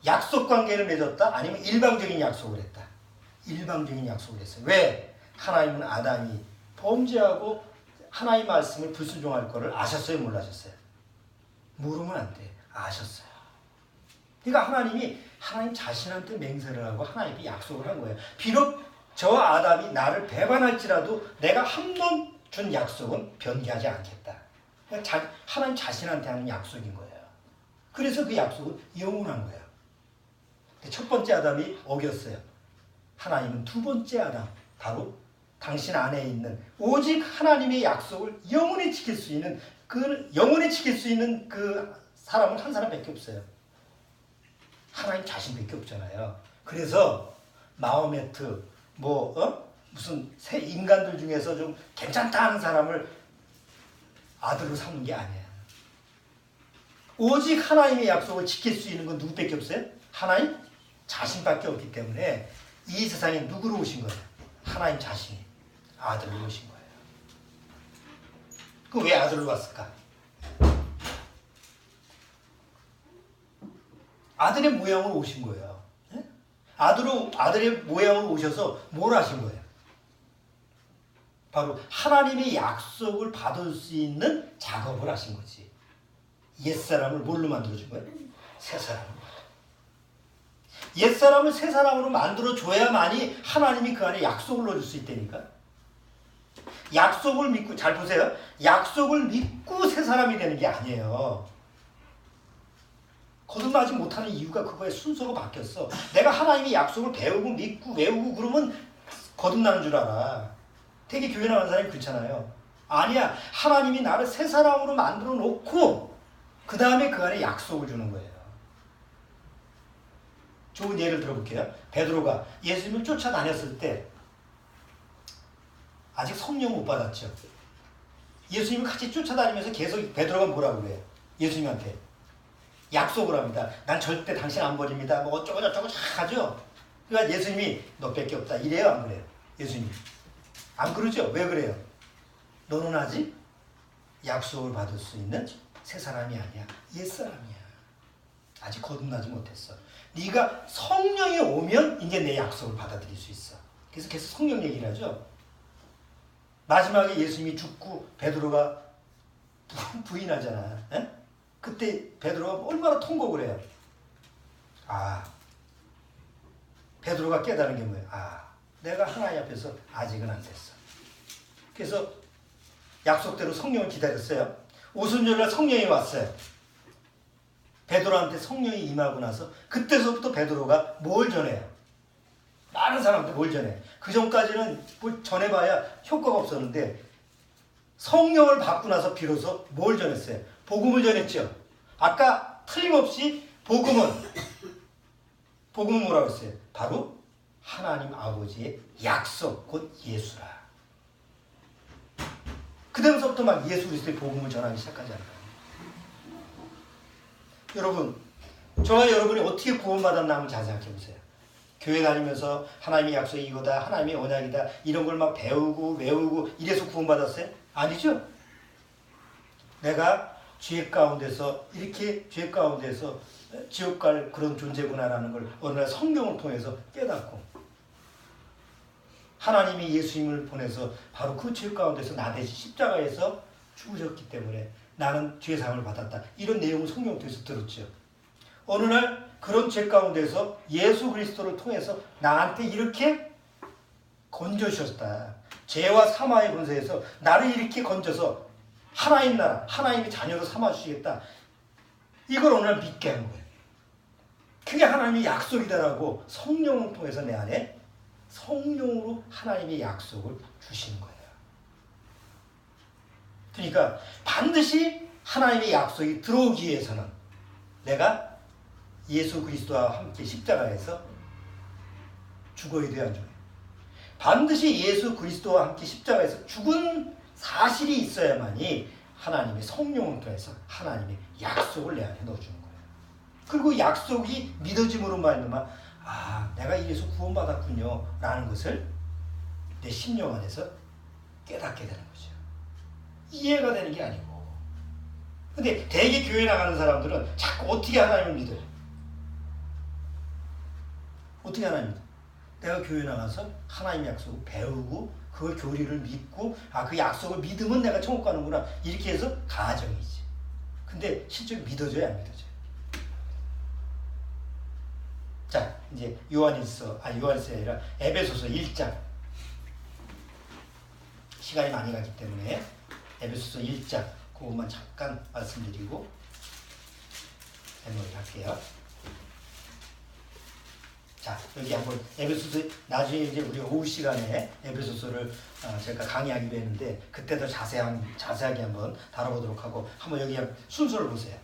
약속 관계를 맺었다? 아니면 일방적인 약속을 했다? 일방적인 약속을 했어요. 왜? 하나님은 아담이 범죄하고 하나님 말씀을 불순종할 거를 아셨어요? 몰라셨어요? 모르면 안 돼. 아셨어요. 그러니까 하나님 자신한테 맹세를 하고 하나님께 약속을 한 거예요. 비록 저 아담이 나를 배반할지라도 내가 한 번 준 약속은 변개하지 않겠다. 하나님 자신한테 하는 약속인 거예요. 그래서 그 약속은 영원한 거예요. 첫 번째 아담이 어겼어요. 하나님은 두 번째 아담, 바로 당신 안에 있는 오직 하나님의 약속을 영원히 지킬 수 있는 그 사람은 한 사람밖에 없어요. 하나님 자신밖에 없잖아요. 그래서 마호메트 무슨 새 인간들 중에서 좀 괜찮다 하는 사람을 아들로 삼는 게 아니에요. 오직 하나님의 약속을 지킬 수 있는 건 누구밖에 없어요? 하나님 자신밖에 없기 때문에 이 세상에 누구로 오신 거예요? 하나님 자신이 아들로 오신 거예요. 그 왜 아들로 왔을까? 아들의 모양으로 오신 거예요. 아들의 모양으로 오셔서 뭘 하신 거예요? 바로 하나님의 약속을 받을 수 있는 작업을 하신 거지. 옛사람을 뭘로 만들어준 거예요? 새사람으로. 옛사람을 새사람으로 만들어줘야만이 하나님이 그 안에 약속을 넣어줄 수 있다니까. 약속을 믿고, 잘 보세요. 약속을 믿고 새사람이 되는 게 아니에요. 거듭나지 못하는 이유가 그거의 순서가 바뀌었어. 내가 하나님의 약속을 배우고 믿고 외우고 그러면 거듭나는 줄 알아. 되게 교회 나가는 사람이 그렇잖아요. 아니야. 하나님이 나를 새 사람으로 만들어 놓고 그 다음에 그 안에 약속을 주는 거예요. 좋은 예를 들어볼게요. 베드로가 예수님을 쫓아다녔을 때 아직 성령 못 받았죠. 예수님을 같이 쫓아다니면서 계속 베드로가 뭐라고 그래요? 예수님한테 약속을 합니다. 난 절대 당신 안 버립니다. 뭐 어쩌고 저쩌고 하죠. 그러니까 예수님이 너밖에 없다 이래요, 안 그래요? 예수님 안 그러죠? 왜 그래요? 너는 아직 약속을 받을 수 있는 새 사람이 아니야. 옛 사람이야. 아직 거듭나지 못했어. 네가 성령이 오면 이제 내 약속을 받아들일 수 있어. 그래서 계속 성령 얘기를 하죠. 마지막에 예수님이 죽고 베드로가 부인하잖아. 에? 그때 베드로가 얼마나 통곡을 해요. 아, 베드로가 깨달은 게 뭐예요? 아, 내가 하나님 앞에서 아직은 안 됐어. 그래서 약속대로 성령을 기다렸어요. 오순절날 성령이 왔어요. 베드로한테 성령이 임하고 나서 그때서부터 베드로가 뭘 전해요? 많은 사람한테 뭘 전해? 그 전까지는 뭘 전해봐야 효과가 없었는데 성령을 받고 나서 비로소 뭘 전했어요? 복음을 전했죠. 아까 틀림없이 복음은 뭐라고 했어요? 바로 하나님 아버지의 약속, 곧 예수라. 그 다음서부터 막 예수 그리스도의 복음을 전하기 시작하잖아요. 여러분, 저와 여러분이 어떻게 구원받았나 한번 잘 생각해 보세요. 교회 다니면서 하나님의 약속이 이거다, 하나님의 언약이다, 이런 걸 막 배우고 외우고 이래서 구원받았어요? 아니죠. 내가 죄 가운데서 이렇게 죄 가운데서 지옥 갈 그런 존재구나라는 걸 어느 날 성경을 통해서 깨닫고 하나님이 예수님을 보내서 바로 그 죄 가운데서 나 대신 십자가에서 죽으셨기 때문에 나는 죄사함을 받았다. 이런 내용을 성경을 통해서 들었죠. 어느 날 그런 죄 가운데서 예수 그리스도를 통해서 나한테 이렇게 건져주셨다. 죄와 사망의 권세에서 나를 이렇게 건져서 하나님 나라, 하나님의 자녀로 삼아주시겠다. 이걸 어느 날 믿게 하는 거예요. 그게 하나님의 약속이다라고 성령을 통해서 내 안에 성령으로 하나님의 약속을 주시는 거예요. 그러니까 반드시 하나님의 약속이 들어오기 위해서는 내가 예수 그리스도와 함께 십자가에서 죽어야 돼요, 안 죽어요? 반드시 예수 그리스도와 함께 십자가에서 죽은 사실이 있어야만이 하나님의 성령을 통해서 하나님의 약속을 내 안에 넣어주는 거예요. 그리고 약속이 믿어짐으로 말미암아 아, 내가 이래서 구원받았군요 라는 것을 내 심령 안에서 깨닫게 되는 거죠. 이해가 되는 게 아니고. 근데 대개 교회 나가는 사람들은 자꾸 어떻게 하나님을 믿어요? 어떻게 하나님 믿어요? 내가 교회 나가서 하나님의 약속을 배우고 그 교리를 믿고 아, 그 약속을 믿으면 내가 천국 가는구나 이렇게 해서 가정이지. 근데 실제로 믿어져야 안 믿어져요. 자, 이제 요한일서가 아니라 에베소서 1장. 시간이 많이 가기 때문에 에베소서 1장 그것만 잠깐 말씀드리고 해놓을게요. 자, 여기 한번 에베소서 나중에 이제 우리 오후 시간에 에베소서를 제가 강의하기로 했는데 그때 더 자세하게 한번 다뤄보도록 하고 한번 여기 순서를 보세요.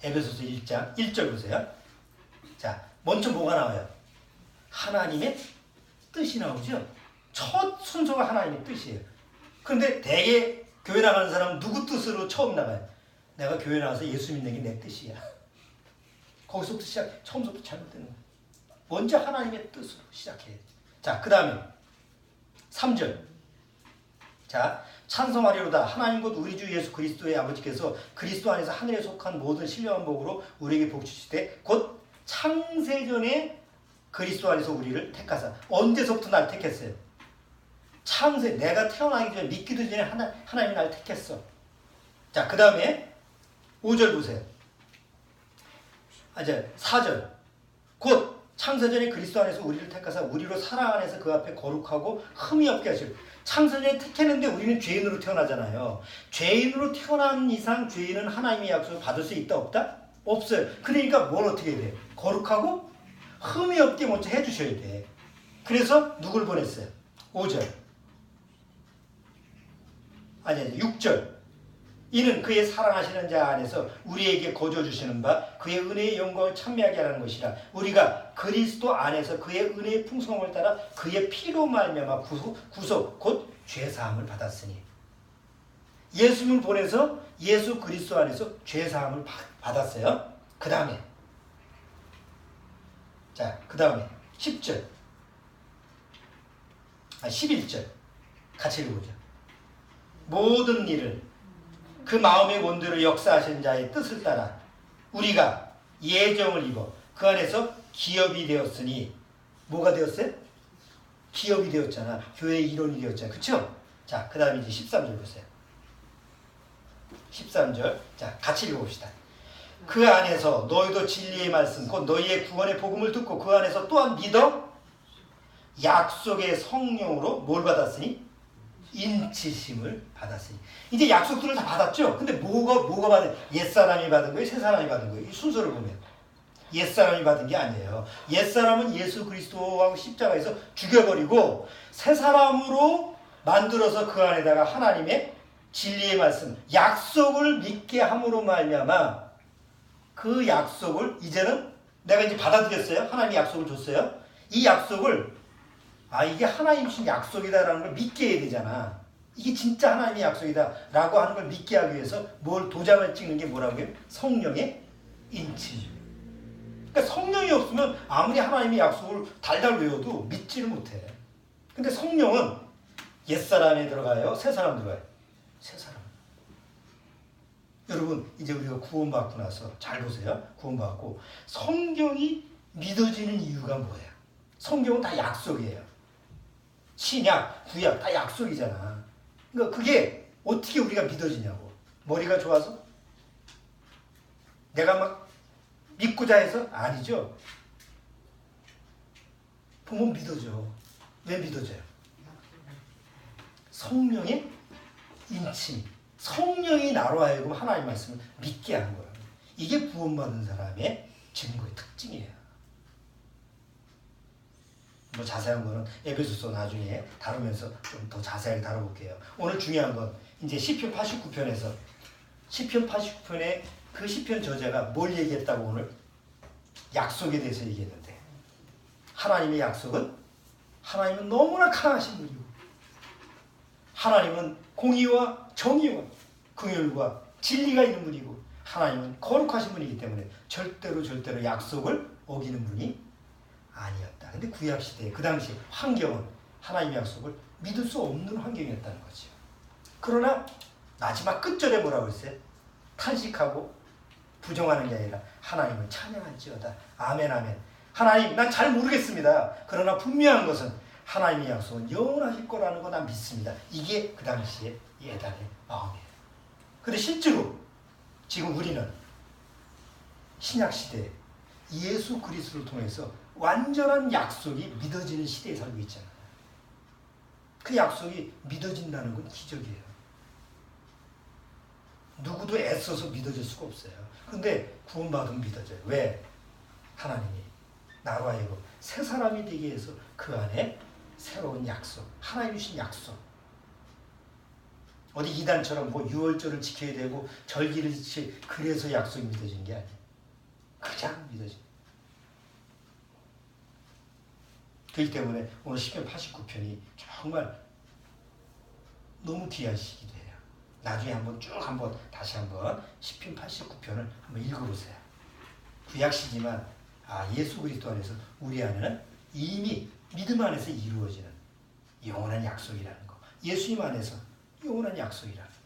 에베소서 1장 1절 보세요. 자, 먼저 뭐가 나와요? 하나님의 뜻이 나오죠. 첫 순서가 하나님의 뜻이에요. 그런데 대개 교회 나가는 사람은 누구 뜻으로 처음 나가요? 내가 교회 나와서 예수 믿는 게 내 뜻이야. 거기서부터 처음부터 잘못되는 거예요. 먼저 하나님의 뜻으로 시작해야 돼. 자, 그 다음에 3절. 자, 찬송하리로다. 하나님 곧 우리 주 예수 그리스도의 아버지께서 그리스도 안에서 하늘에 속한 모든 신령한 복으로 우리에게 복 주시되 곧 창세전에 그리스도 안에서 우리를 택하사. 언제서부터 날 택했어요? 창세, 내가 태어나기 전에 믿기도 전에 하나님이 날 택했어. 자, 그 다음에 5절 보세요. 4절. 곧 창세전에 그리스도 안에서 우리를 택하사 우리로 사랑 안에서 그 앞에 거룩하고 흠이 없게 하시고. 창세전에 택했는데 우리는 죄인으로 태어나잖아요. 죄인으로 태어난 이상 죄인은 하나님의 약속을 받을 수 있다 없다? 없어요. 그러니까 뭘 어떻게 해야 돼? 거룩하고 흠이 없게 먼저 해주셔야 돼. 그래서 누굴 보냈어요? 5절. 6절. 이는 그의 사랑하시는 자 안에서 우리에게 거저주시는 바 그의 은혜의 영광을 찬미하게 하는 것이라. 우리가 그리스도 안에서 그의 은혜의 풍성함을 따라 그의 피로 말미암아 구속 곧 죄사함을 받았으니. 예수님을 보내서 예수 그리스도 안에서 죄사함을 받았어요. 그 다음에 자, 그 다음에 10절. 11절. 같이 읽어보죠. 모든 일을 그 마음의 원대로 역사하신 자의 뜻을 따라 우리가 예정을 입어 그 안에서 기업이 되었으니 뭐가 되었어요? 기업이 되었잖아. 교회의 일원이 되었잖아. 그쵸? 자, 그 다음에 이제 13절 보세요. 13절. 자, 같이 읽어봅시다. 그 안에서 너희도 진리의 말씀 곧 너희의 구원의 복음을 듣고 그 안에서 또한 믿어 약속의 성령으로 뭘 받았으니? 인치심을 받았으니. 이제 약속들을 다 받았죠? 근데 뭐가 받은? 옛사람이 받은 거예요? 새사람이 받은 거예요? 이 순서를 보면 옛사람이 받은 게 아니에요. 옛사람은 예수 그리스도하고 십자가에서 죽여버리고 새사람으로 만들어서 그 안에다가 하나님의 진리의 말씀, 약속을 믿게 함으로 말미암아 그 약속을 이제는 내가 이제 받아들였어요. 하나님이 약속을 줬어요. 이 약속을 이게 하나님 주신 약속이다라는 걸 믿게 해야 되잖아. 이게 진짜 하나님의 약속이다라고 하는 걸 믿게 하기 위해서 뭘 도장을 찍는 게 뭐라고요? 성령의 인치. 그러니까 성령이 없으면 아무리 하나님의 약속을 달달 외워도 믿지를 못해. 근데 성령은 옛사람에 들어가요? 새사람 들어가요? 새사람. 여러분 이제 우리가 구원받고 나서 잘 보세요. 구원받고 성경이 믿어지는 이유가 뭐예요? 성경은 다 약속이에요. 신약, 구약 다 약속이잖아. 그러니까 그게 어떻게 우리가 믿어지냐고. 머리가 좋아서? 내가 막 믿고자 해서? 아니죠. 보면 믿어져. 왜 믿어져요? 성령의 인침. 성령이 나로 하여금 하나님 말씀을 믿게 하는 거예요. 이게 구원받은 사람의 증거의 특징이에요. 뭐 자세한 거는 에베소서 나중에 다루면서 좀 더 자세하게 다뤄볼게요. 오늘 중요한 건 이제 시편 89편에서 시편 89편의 그 시편 저자가 뭘 얘기했다고 오늘? 약속에 대해서 얘기했는데 하나님의 약속은 하나님은 너무나 강하신 분이고 하나님은 공의와 정의와 긍휼과 진리가 있는 분이고 하나님은 거룩하신 분이기 때문에 절대로 약속을 어기는 분이 아니었다. 근데 구약시대에 그 당시 환경은 하나님의 약속을 믿을 수 없는 환경이었다는 거죠. 그러나 마지막 끝절에 뭐라고 했어요? 탄식하고 부정하는 게 아니라 하나님을 찬양할지어다. 아멘 아멘. 하나님 난 잘 모르겠습니다. 그러나 분명한 것은 하나님의 약속은 영원하실 거라는 거 난 믿습니다. 이게 그 당시에 예단의 마음이에요. 그런데 실제로 지금 우리는 신약시대에 예수 그리스도를 통해서 완전한 약속이 믿어지는 시대에 살고 있잖아요. 그 약속이 믿어진다는 건 기적이에요. 누구도 애써서 믿어질 수가 없어요. 그런데 구원받으면 믿어져요. 왜? 하나님이 나로 하여금 새 사람이 되게 해서 그 안에 새로운 약속, 하나님이 주신 약속. 어디 이단처럼 뭐 유월절을 지켜야 되고 절기를 지켜야 그래서 약속이 믿어진 게 아니에요. 그냥 믿어진. 그렇기 때문에 오늘 시편 89편이 정말 너무 귀한 시기도 해요. 나중에 다시 한번 시편 89편을 한번 읽어보세요. 구약시지만 예수 그리스도 안에서 우리 안에는 이미 믿음 안에서 이루어지는 영원한 약속이라는 거. 예수님 안에서 영원한 약속이라는 거.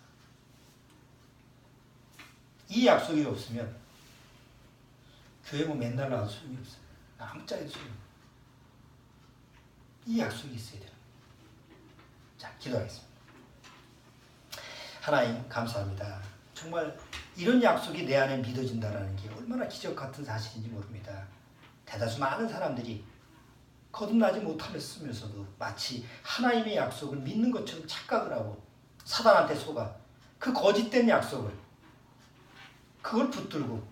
이 약속이 없으면 교회 뭐 맨날 나와도 소용이 없어요. 아무짝에도 소용이 없어요. 이 약속이 있어야 돼요. 자, 기도하겠습니다. 하나님 감사합니다. 정말 이런 약속이 내 안에 믿어진다는 게 얼마나 기적 같은 사실인지 모릅니다. 대다수 많은 사람들이 거듭나지 못하면서도 마치 하나님의 약속을 믿는 것처럼 착각을 하고 사단한테 속아 그 거짓된 약속을 그걸 붙들고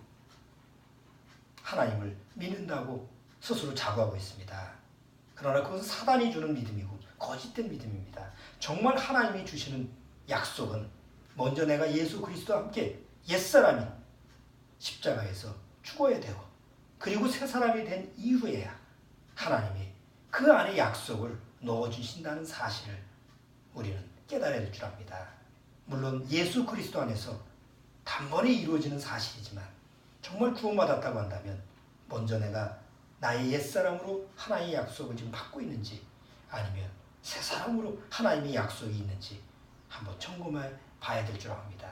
하나님을 믿는다고 스스로 자부하고 있습니다. 그러나 그것은 사단이 주는 믿음이고 거짓된 믿음입니다. 정말 하나님이 주시는 약속은 먼저 내가 예수 그리스도와 함께 옛사람이 십자가에서 죽어야 되고 그리고 새 사람이 된 이후에야 하나님이 그 안에 약속을 넣어주신다는 사실을 우리는 깨달아야 될 줄 압니다. 물론 예수 그리스도 안에서 단번에 이루어지는 사실이지만 정말 구원받았다고 한다면 먼저 내가 나의 옛사람으로 하나님의 약속을 지금 받고 있는지 아니면 새 사람으로 하나님의 약속이 있는지 한번 점검해 봐야 될 줄 압니다.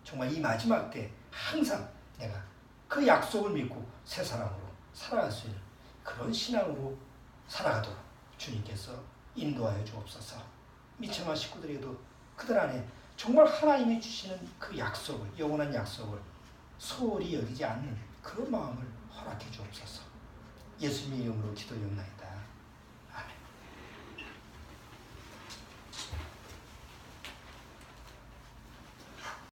정말 이 마지막 때 항상 내가 그 약속을 믿고 새 사람으로 살아갈 수 있는 그런 신앙으로 살아가도록 주님께서 인도하여 주옵소서. 미천마 식구들에게도 그들 안에 정말 하나님이 주시는 그 약속을, 영원한 약속을 소홀히 여기지 않는 그런 마음을 허락해 주옵소서. 예수님의 이름으로 기도하옵나이다.